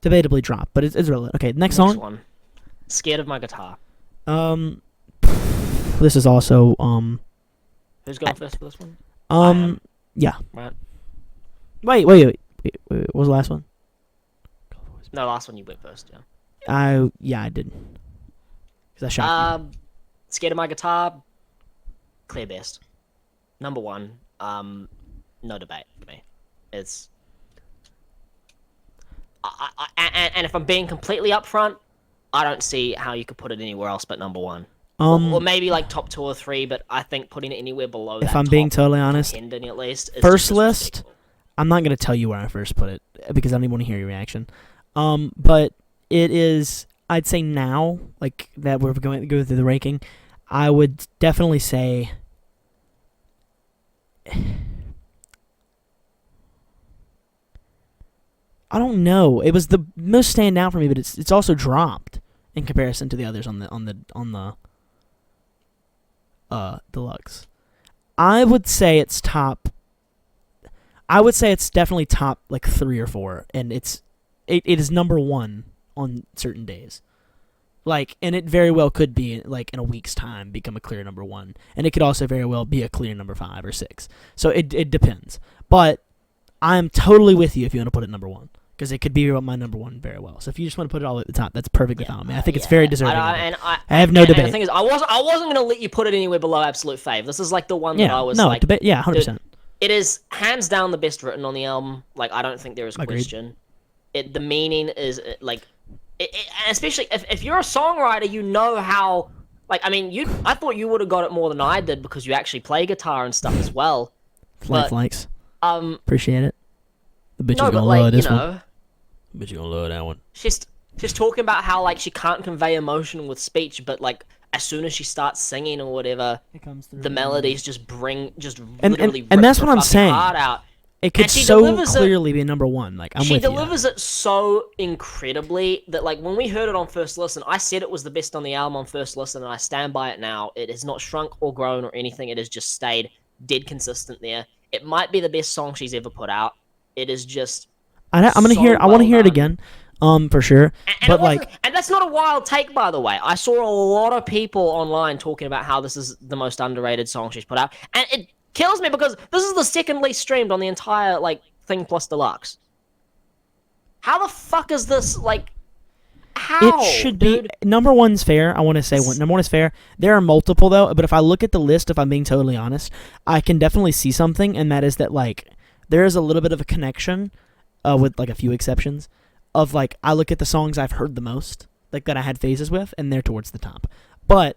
debatably drop, but it's relevant. Okay, next song. One. Scared of My Guitar. This is also... Who's going first for this one? Yeah. Right. Wait. What was the last one? No, last one you went first, yeah. I did. Because I shot you. Scared of My Guitar, clear best. Number 1, no debate for me. It's... And if I'm being completely upfront, I don't see how you could put it anywhere else but number 1. Or maybe like top 2 or 3, but I think putting it anywhere below that, if I'm being totally honest, at least, first list, I'm not going to tell you where I first put it because I don't even want to hear your reaction. But it is, I'd say now, like that we're going to go through the ranking, I would definitely say I don't know. It was the most stand out for me, but it's also dropped in comparison to the others on the deluxe. I would say it's definitely top like 3 or 4, and it is number 1 on certain days. Like, and it very well could be like in a week's time become a clear number 1, and it could also very well be a clear number 5 or 6. So it depends. But I'm totally with you if you want to put it number 1, because it could be my number 1 very well. So if you just want to put it all at the top, that's perfectly fine with me. I think it's very deserving. I have no debate. And the thing is, I wasn't going to let you put it anywhere below absolute fave. This is like the one that I was like, debate. Yeah, 100%. It is hands down the best written on the album. Like, I don't think there is a question. The meaning is like. Especially if you're a songwriter, you know how. Like, I mean, I thought you would have got it more than I did because you actually play guitar and stuff as well. Flanks. Appreciate it. The bitch is gonna love this one. The bitch is gonna love that one. She's talking about how like she can't convey emotion with speech, but like as soon as she starts singing or whatever, it comes through. The melodies just literally and that's what I'm saying. Heart out. It could so clearly be a number 1. Like, she delivers it so incredibly that, like, when we heard it on first listen, I said it was the best on the album on first listen, and I stand by it now. It has not shrunk or grown or anything. It has just stayed dead consistent there. It might be the best song she's ever put out. It is just. I want to hear it again, for sure. And that's not a wild take, by the way. I saw a lot of people online talking about how this is the most underrated song she's put out, and it kills me because this is the second least streamed on the entire like thing plus deluxe. How the fuck is this like? How? It should be number 1's fair. I want to say number 1 is fair. There are multiple though, but if I look at the list, if I'm being totally honest, I can definitely see something, and that is that like there is a little bit of a connection, with like a few exceptions, of like I look at the songs I've heard the most, like that I had phases with, and they're towards the top. But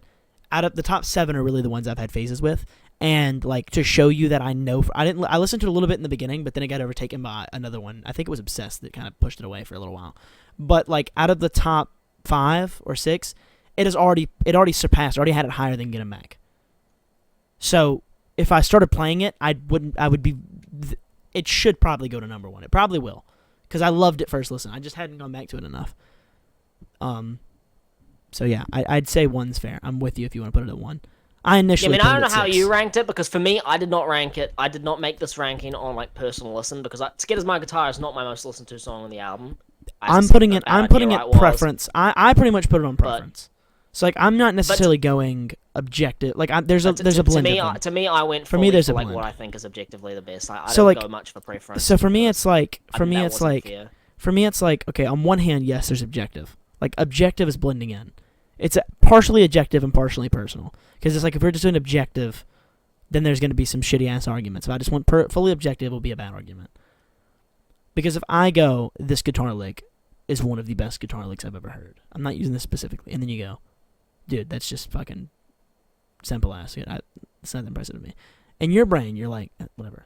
out of the top 7 are really the ones I've had phases with. And like to show you that I know, I listened to it a little bit in the beginning, but then it got overtaken by another one. I think it was Obsessed that kind of pushed it away for a little while. But like out of the top 5 or 6, it already surpassed, already had it higher than Get 'Em Back. So if I started playing it, it should probably go to number 1. It probably will, because I loved it first listen. I just hadn't gone back to it enough. So yeah, I'd say 1's fair. I'm with you if you want to put it at 1. I don't know how you ranked it, because for me, I did not rank it. I did not make this ranking on like personal listen, because Scared as My Guitar is not my most listened to song on the album. I'm putting it preference. I pretty much put it on preference. So like I'm not necessarily going objective. Like there's a blend. To me, I went for me. There's a like blend. what I think is objectively the best. I don't go much for preference. So for me, it's like okay. On one hand, yes, there's objective. Like objective is blending in. It's partially objective and partially personal. Because it's like if we're just doing objective, then there's going to be some shitty-ass arguments. If I just went fully objective, it will be a bad argument. Because if I go, this guitar lick is one of the best guitar licks I've ever heard. I'm not using this specifically. And then you go, dude, that's just fucking simple ass. It's not impressive to me. In your brain, you're like, whatever.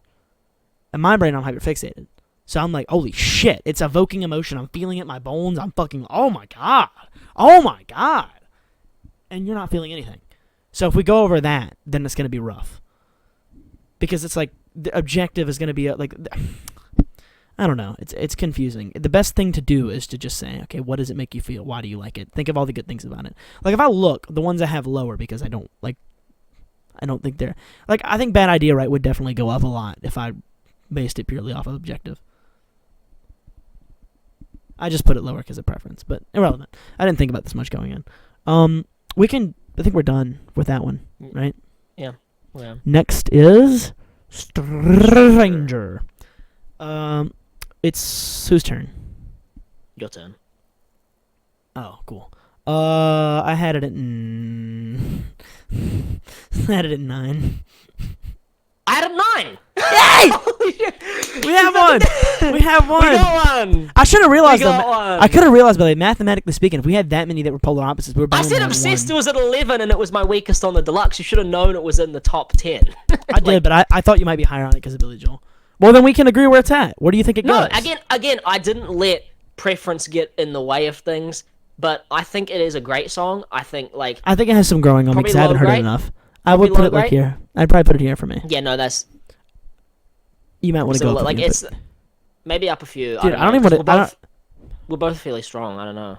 In my brain, I'm hyperfixated. So I'm like, holy shit, it's evoking emotion. I'm feeling it in my bones. I'm fucking, oh my god. And you're not feeling anything. So if we go over that, then it's going to be rough. Because it's like, the objective is going to be, like, I don't know. It's confusing. The best thing to do is to just say, okay, what does it make you feel? Why do you like it? Think of all the good things about it. Like, if I look, the ones I have lower, because I don't think they're, like, I think Bad Idea Right would definitely go up a lot if I based it purely off of objective. I just put it lower because of preference, but irrelevant. I didn't think about this much going in. I think we're done with that one, right? Yeah. Yeah. Next is Stranger. It's whose turn? Your turn. Oh, cool. I had it at I had it at 9. I had a 9. Yay! We have one. We got one. I should have realized that. I could have realized, but mathematically speaking, if we had that many that were polar opposites, we were. I said Obsessed was at 11, and it was my weakest on the deluxe. You should have known it was in the top 10. I did, but I thought you might be higher on it because of Billy Joel. Well, then we can agree where it's at. Where do you think it goes? No, again, I didn't let preference get in the way of things, but I think it is a great song. I think it has some growing on me because I haven't heard it enough. I would put it like here. I'd probably put it here for me. Yeah, no, that's. You might want to go up like it's. Maybe up a few. Dude, I don't know, even want to. We're both fairly strong. I don't know.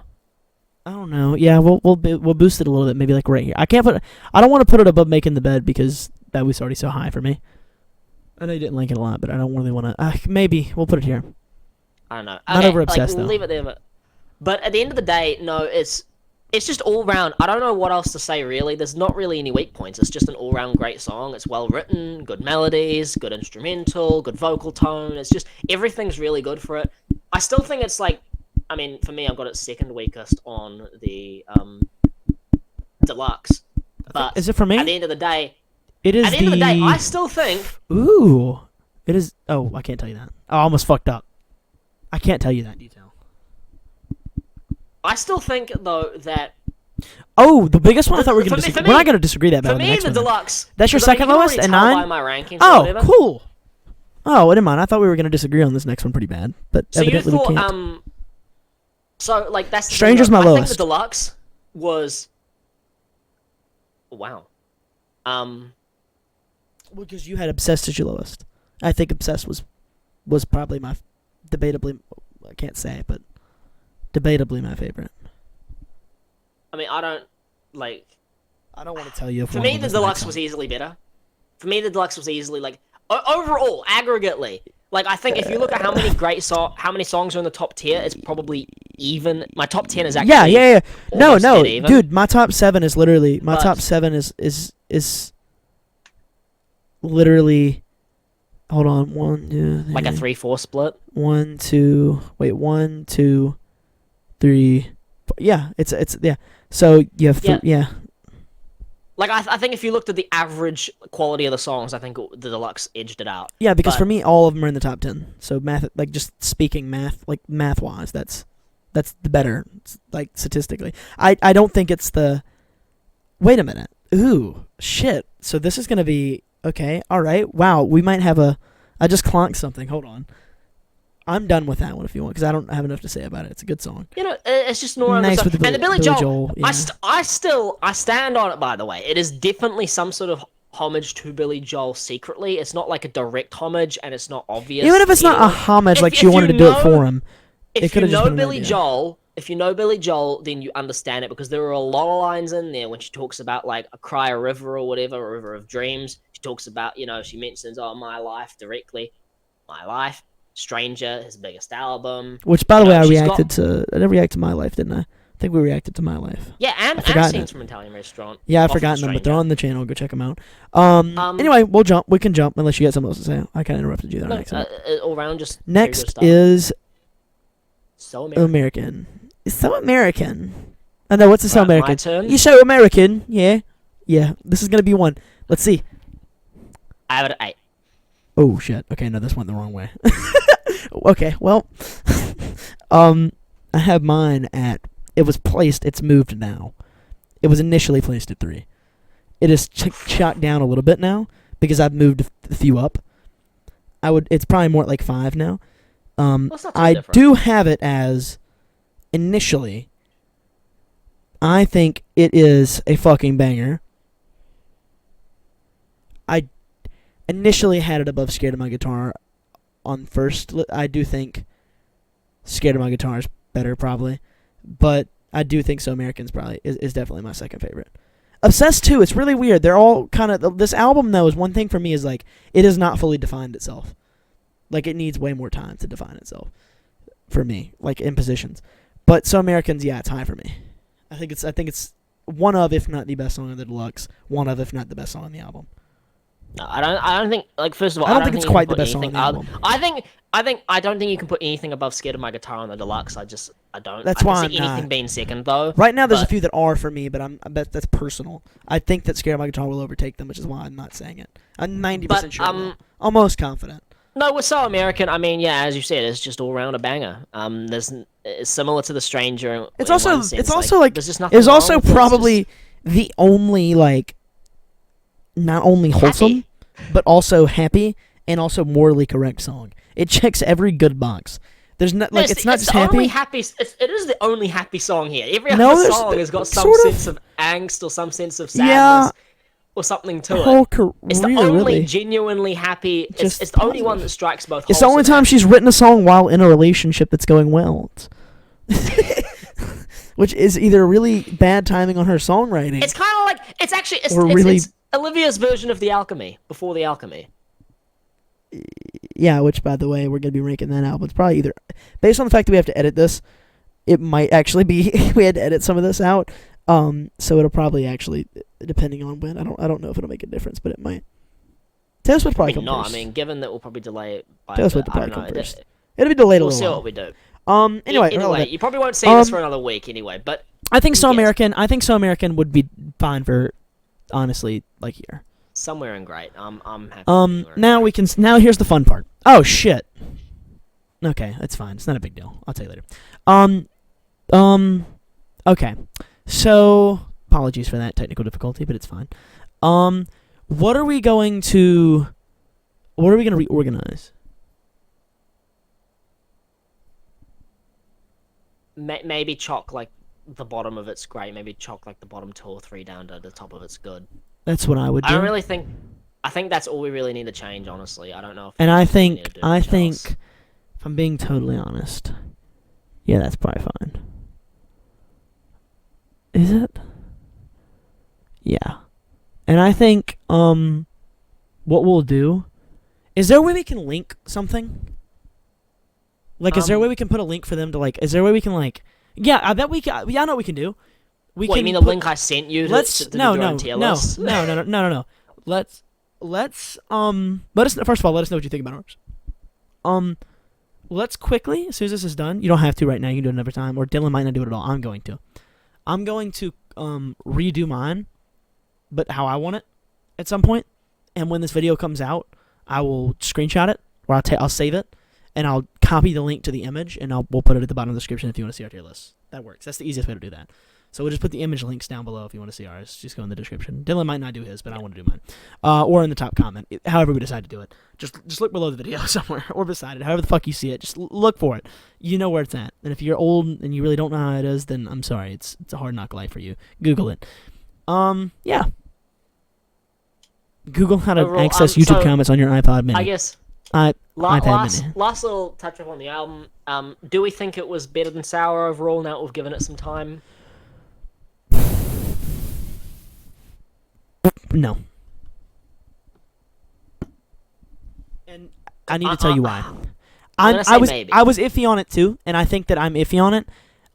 I don't know. Yeah, we'll boost it a little bit, maybe like right here. I don't want to put it above Making the Bed because that was already so high for me. I know you didn't like it a lot, but I don't really want to. Maybe we'll put it here. I don't know. Not over obsessed we'll though. Leave it there. But at the end of the day, no, it's just all round. I don't know what else to say really. There's not really any weak points. It's just an all round great song. It's well written, good melodies, good instrumental, good vocal tone. It's just everything's really good for it. I still think it's like, I mean, for me, I've got it second weakest on the deluxe. But is it for me? At the end of the day, I still think. Ooh, it is. Oh, I can't tell you that. I almost fucked up. I can't tell you that detail. I still think though that. Oh, the biggest one. I thought we were going to disagree. We're not going to disagree that bad. For me, the deluxe. That's your second lowest and 9. By my rankings. Oh, cool. Oh, I didn't mind. I thought we were going to disagree on this next one pretty bad, but so evidently you thought, we can't. So like that's Stranger's my lowest. I think the deluxe was. Wow. Because you had Obsessed as your lowest. I think Obsessed was probably my debatably. I can't say, but debatably my favorite. I mean, I don't want to tell you. If for me, the deluxe was easily better. For me, the deluxe was easily like overall, aggregately. Like I think if you look at how many songs are in the top tier, it's probably even. My top 10 is actually yeah. No, even. dude, my top 7 is literally top 7 is literally. Hold on, 1, 2, 3. Like a 3-4 split. 1, 2. Wait, 1, 2, 3. Yeah, it's yeah. So you have yeah. Like I think if you looked at the average quality of the songs, I think the deluxe edged it out. Yeah, because for me, all of them are in the top 10. So math, like just speaking math wise, that's the better, like statistically. I don't think it's the. Wait a minute. Ooh, shit. So this is gonna be okay. All right. Wow. We might have a. I just clonked something. Hold on. I'm done with that one if you want, because I don't have enough to say about it. It's a good song. You know, it's just no nice with the and the Billy Joel. Yeah. I stand on it. By the way, it is definitely some sort of homage to Billy Joel secretly. It's not like a direct homage, and it's not obvious. Even if it's not a homage, like she wanted to do it for him. If you know Billy Joel, then you understand it, because there are a lot of lines in there when she talks about like a cry a river or whatever, a river of dreams. She talks about, she mentions my life directly, my life. Stranger, his biggest album. Which, by the way, I did react to My Life, didn't I? I think we reacted to My Life. Yeah, and Scenes from Italian Restaurant. Yeah, I've forgotten them, but they're on the channel. Go check them out. Anyway, we can jump, unless you got something else to say. I kind of interrupted you there. All around, just next is So American. It's so American. I know, what's the So American? My turn? You're so American, yeah. Yeah, this is going to be one. Let's see. I have it at 8. Oh, shit. Okay, no, this went the wrong way. Okay, well, I have mine at, it's moved now. It was initially placed at 3. It is shot down a little bit now, because I've moved a few up. It's probably more like 5 now. I do have it as, initially, I think it is a fucking banger. I initially had it above Scared of My Guitar on first. I do think Scared of My Guitar is better, probably. But I do think So American's probably is definitely my second favorite. Obsessed too, it's really weird. They're all kind of... This album, though, is one thing for me is, like, it has not fully defined itself. Like, it needs way more time to define itself. For me. Like, in positions. But So American's, yeah, it's high for me. I think it's one of, if not the best song on the deluxe. One of, if not the best song on the album. No, I don't think, like, first of all, I don't think it's quite the best song on the album. I don't think you can put anything above Scared of My Guitar on the deluxe. I don't. That's why I can see anything being second, though. Right now, there's a few that are for me, but that's personal. I think that Scared of My Guitar will overtake them, which is why I'm not saying it. I'm 90% sure. Almost confident. No, with So American, I mean, yeah, as you said, it's just all round a banger. It's similar to The Stranger. It's also there's just nothing. It's also probably the only, like, not only wholesome, but also happy and also morally correct song. It checks every good box. There's not like it's not just happy. It is the only happy song here. Every other song has got some sense of angst or some sense of sadness. Yeah, or something to Whole it. career, It's the only really. genuinely happy. Just It's the only one positive. that strikes both. It's the only wholesome time and- she's written a song while in a relationship that's going well. Which is either really bad timing on her songwriting. It's kind of like it's actually it's Olivia's version of The Alchemy before The Alchemy. Yeah, which, by the way, we're going to be ranking that album. It's probably either... Based on the fact that we have to edit this, it might actually be... we had to edit some of this out. So it'll probably actually... Depending on when. I don't know if it'll make a difference, but it might. Taylor Swift probably come first. I mean, given that we'll probably delay it by Taylor a Swift bit, will I don't probably know. come first. It'll be delayed a We'll little see while. what we do. Anyway, Either way, you probably won't see this for another week anyway, but... I think So Yes. American... I think So American would be fine for, honestly, like here. Somewhere in great. I'm happy. Anywhere in Now great. we can... Now here's the fun part. Oh, shit. Okay, that's fine. It's not a big deal. I'll tell you later. Okay. So, apologies for that technical difficulty, but it's fine. What are we going to reorganize? Maybe chalk like the bottom of it's great. Maybe chalk like the bottom 2 or 3 down to the top of it's good. That's what I would do. I don't really think. I think that's all we really need to change. Honestly, I don't know. If And we I really think, need to do much else. if I'm being totally honest, yeah, that's probably fine. Is it? Yeah. And I think, what we'll do, is there a way we can link something? Like, is there a way we can put a link for them to, like, is there a way we can, like, yeah, I bet we can, yeah, I know what we can do. What, you mean the link I sent you to do your own tier list? No. Let's let us first of all, let us know what you think about ours. Let's quickly, as soon as this is done, you don't have to right now, you can do it another time, or Dillon might not do it at all. I'm going to redo mine, but how I want it at some point. And when this video comes out, I will screenshot it, or I'll save it, and I'll copy the link to the image, and we'll put it at the bottom of the description if you want to see our tier list. That works. That's the easiest way to do that. So we'll just put the image links down below if you want to see ours. Just go in the description. Dillon might not do his, but I want to do mine. Or in the top comment. However we decide to do it. Just look below the video somewhere, or beside it. However the fuck you see it. Just look for it. You know where it's at. And if you're old and you really don't know how it is, then I'm sorry. It's a hard knock life for you. Google it. Yeah. Google how to Overall, access YouTube so comments on your iPod Mini. I guess iPad Mini. last little touch up on the album. Do we think it was better than Sour overall? Now that we've given it some time. No. And I need to tell you why. I was maybe. I was iffy on it too, and I think that I'm iffy on it.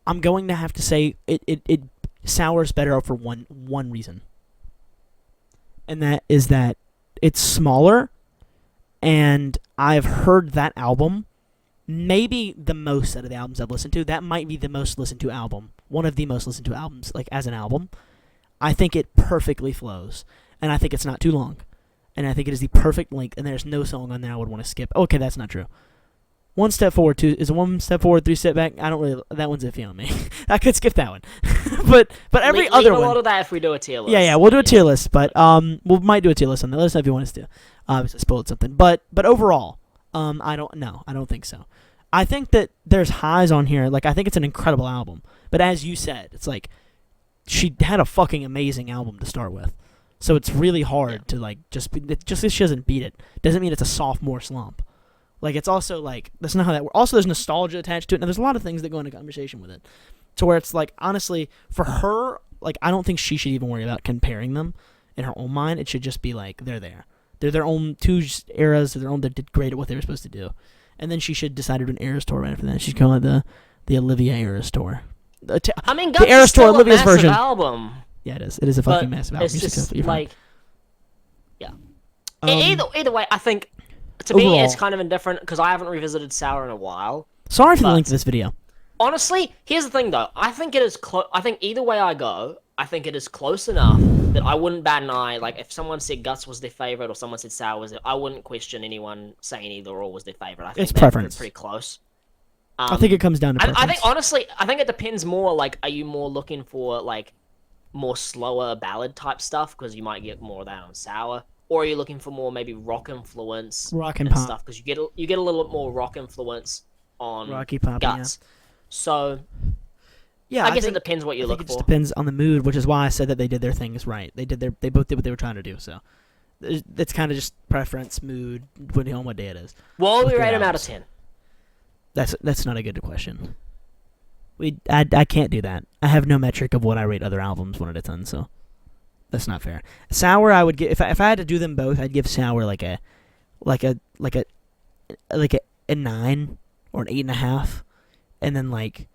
I'm going to have to say it sours better for one reason. And that is that it's smaller, and I've heard that album maybe the most out of the albums I've listened to. That might be the most listened to album. One of the most listened to albums, like as an album. I think it perfectly flows, and I think it's not too long, and I think it is the perfect length, and there's no song on there I would want to skip. Okay, that's not true. 1 step forward, 1 step forward, 3 step back. I don't really. That one's iffy on me. I could skip that one, but every other leave one. a lot of that if we do a tier list. Yeah, we'll do a tier list, but we might do a tier list on that. Let us know if you want us to. Obviously, I spoiled something, but overall, I don't think so. I think that there's highs on here. Like, I think it's an incredible album, but as you said, it's like she had a fucking amazing album to start with, so it's really hard to like just because she doesn't beat it doesn't mean it's a sophomore slump. Like, it's also like that's not how that works. Also, there's nostalgia attached to it, and there's a lot of things that go into conversation with it, to where it's like, honestly, for her, like, I don't think she should even worry about comparing them in her own mind. It should just be like they're there. They're their own two eras. They're their own. They did great at what they were supposed to do, and then she should decide to do an Eras tour right after that. She's calling it the Olivia Eras tour. I mean, the Guts Eras is still tour, Olivia's a massive version. album. Yeah, it is. It is a fucking But massive album. it's just like, yeah. Either way, I think to me overall, it's kind of indifferent because I haven't revisited Sour in a while. Sorry for the but- link to this video. Honestly, here's the thing though. I think it is close. I think either way I go, I think it is close enough that I wouldn't bat an eye. Like, if someone said Guts was their favorite or someone said Sour was it, I wouldn't question anyone saying either or was their favorite. I think It's they're preference. pretty close. I think it comes down to preference. I think honestly, I think it depends more. Like, are you more looking for like more slower ballad type stuff because you might get more of that on Sour, or are you looking for more maybe rock influence, Rock and and pop. stuff because you get a little bit more rock influence on Rocky pop, Guts. So Yeah, I guess think, it depends what you I look think it for. just depends on the mood, which is why I said that they did their things right. They both did what they were trying to do. So it's kind of just preference, mood, depending on what day it is. What would with we good rate them out of albums. 10? That's not a good question. I can't do that. I have no metric of what I rate other albums 1 out of 10. So that's not fair. Sour, I would give if I had to do them both, I'd give Sour like a 9 or an 8.5, and then like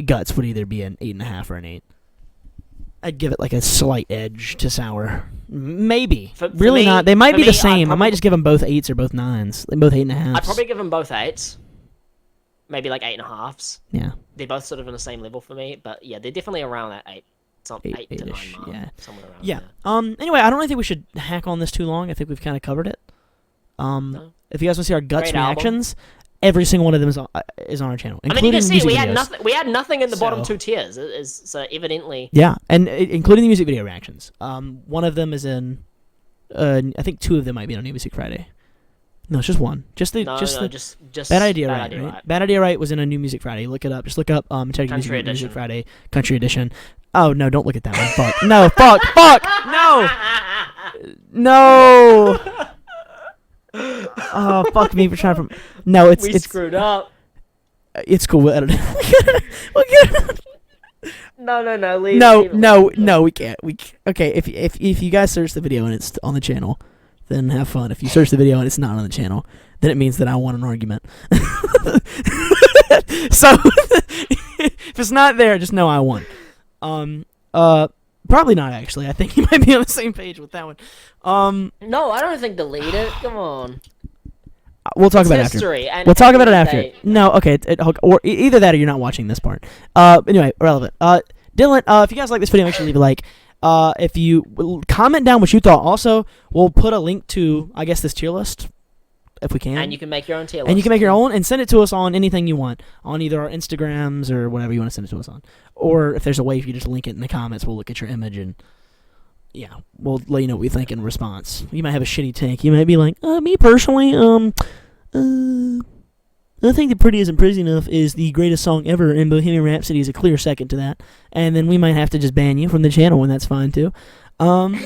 Guts would either be an 8.5 or an 8. I'd give it like a slight edge to Sour. Maybe. For really me- not. They might for be the me, same. I might just give them both 8s or both 9s. Like both 8.5s. I'd probably give them both 8s. Maybe like 8.5s. Yeah. They're both sort of on the same level for me, but yeah, they're definitely around that 8. It's on 8 to 9 8-ish, mark. yeah. Somewhere around Yeah. there. Anyway, I don't really think we should hack on this too long. I think we've kind of covered it. No. If you guys want to see our Guts Great album. reactions, every single one of them is on our channel, I mean, including you can see music we videos. had nothing. We had nothing in the bottom So- 2 tiers. So evidently, Yeah, and including the music video reactions. One of them is in. I think 2 of them might be on New Music Friday. No, it's just one. Just no, the just Bad Idea Bad Right. Idea Right? Right. Bad Idea Right was in a New Music Friday. Look it up. Just look up check Country music Edition. Friday Country Edition. Oh no, don't look at that one. Fuck. No, fuck, no. Oh fuck me for trying to. No, We it's screwed up. it's cool. We'll edit it. We'll get it. No, leave. No, leave it, no, leave it. no, we can't. Okay, if you guys search the video and it's on the channel, then have fun. If you search the video and it's not on the channel, then it means that I won an argument. So if it's not there, just know I won. Probably not actually. I think you might be on the same page with that one. No, I don't think delete it. Come on. We'll talk It's about it after. history. And We'll talk at about it the after. end of the day- No, okay, or either that or you're not watching this part. Anyway, irrelevant. Dillon, if you guys like this video, make sure to leave a like. If you comment down what you thought. Also, we'll put a link to, I guess, this tier list if we can. And you can make your own tier list. And you can make your own and send it to us on anything you want, on either our Instagrams or whatever you want to send it to us on. Or if there's a way, if you just link it in the comments, we'll look at your image and yeah, we'll let you know what we think in response. You might have a shitty take. You might be like, me personally, I think that Pretty Isn't Pretty Enough is the greatest song ever, and Bohemian Rhapsody is a clear second to that. And then we might have to just ban you from the channel, and that's fine too. There's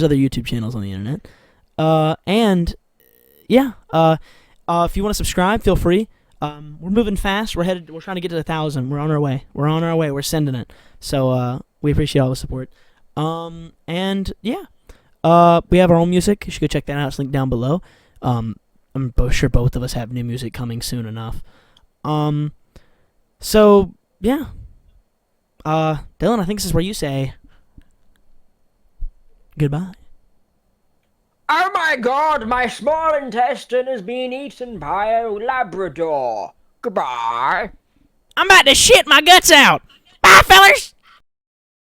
other YouTube channels on the internet. And yeah, if you want to subscribe, feel free. We're moving fast. We're trying to get to 1,000. We're on our way. We're sending it. So we appreciate all the support. And yeah, we have our own music. You should go check that out. It's linked down below. I'm sure both of us have new music coming soon enough. So yeah. Dillon, I think this is where you say goodbye. Oh my god, my small intestine is being eaten by a Labrador. Goodbye. I'm about to shit my guts out. Bye, fellers.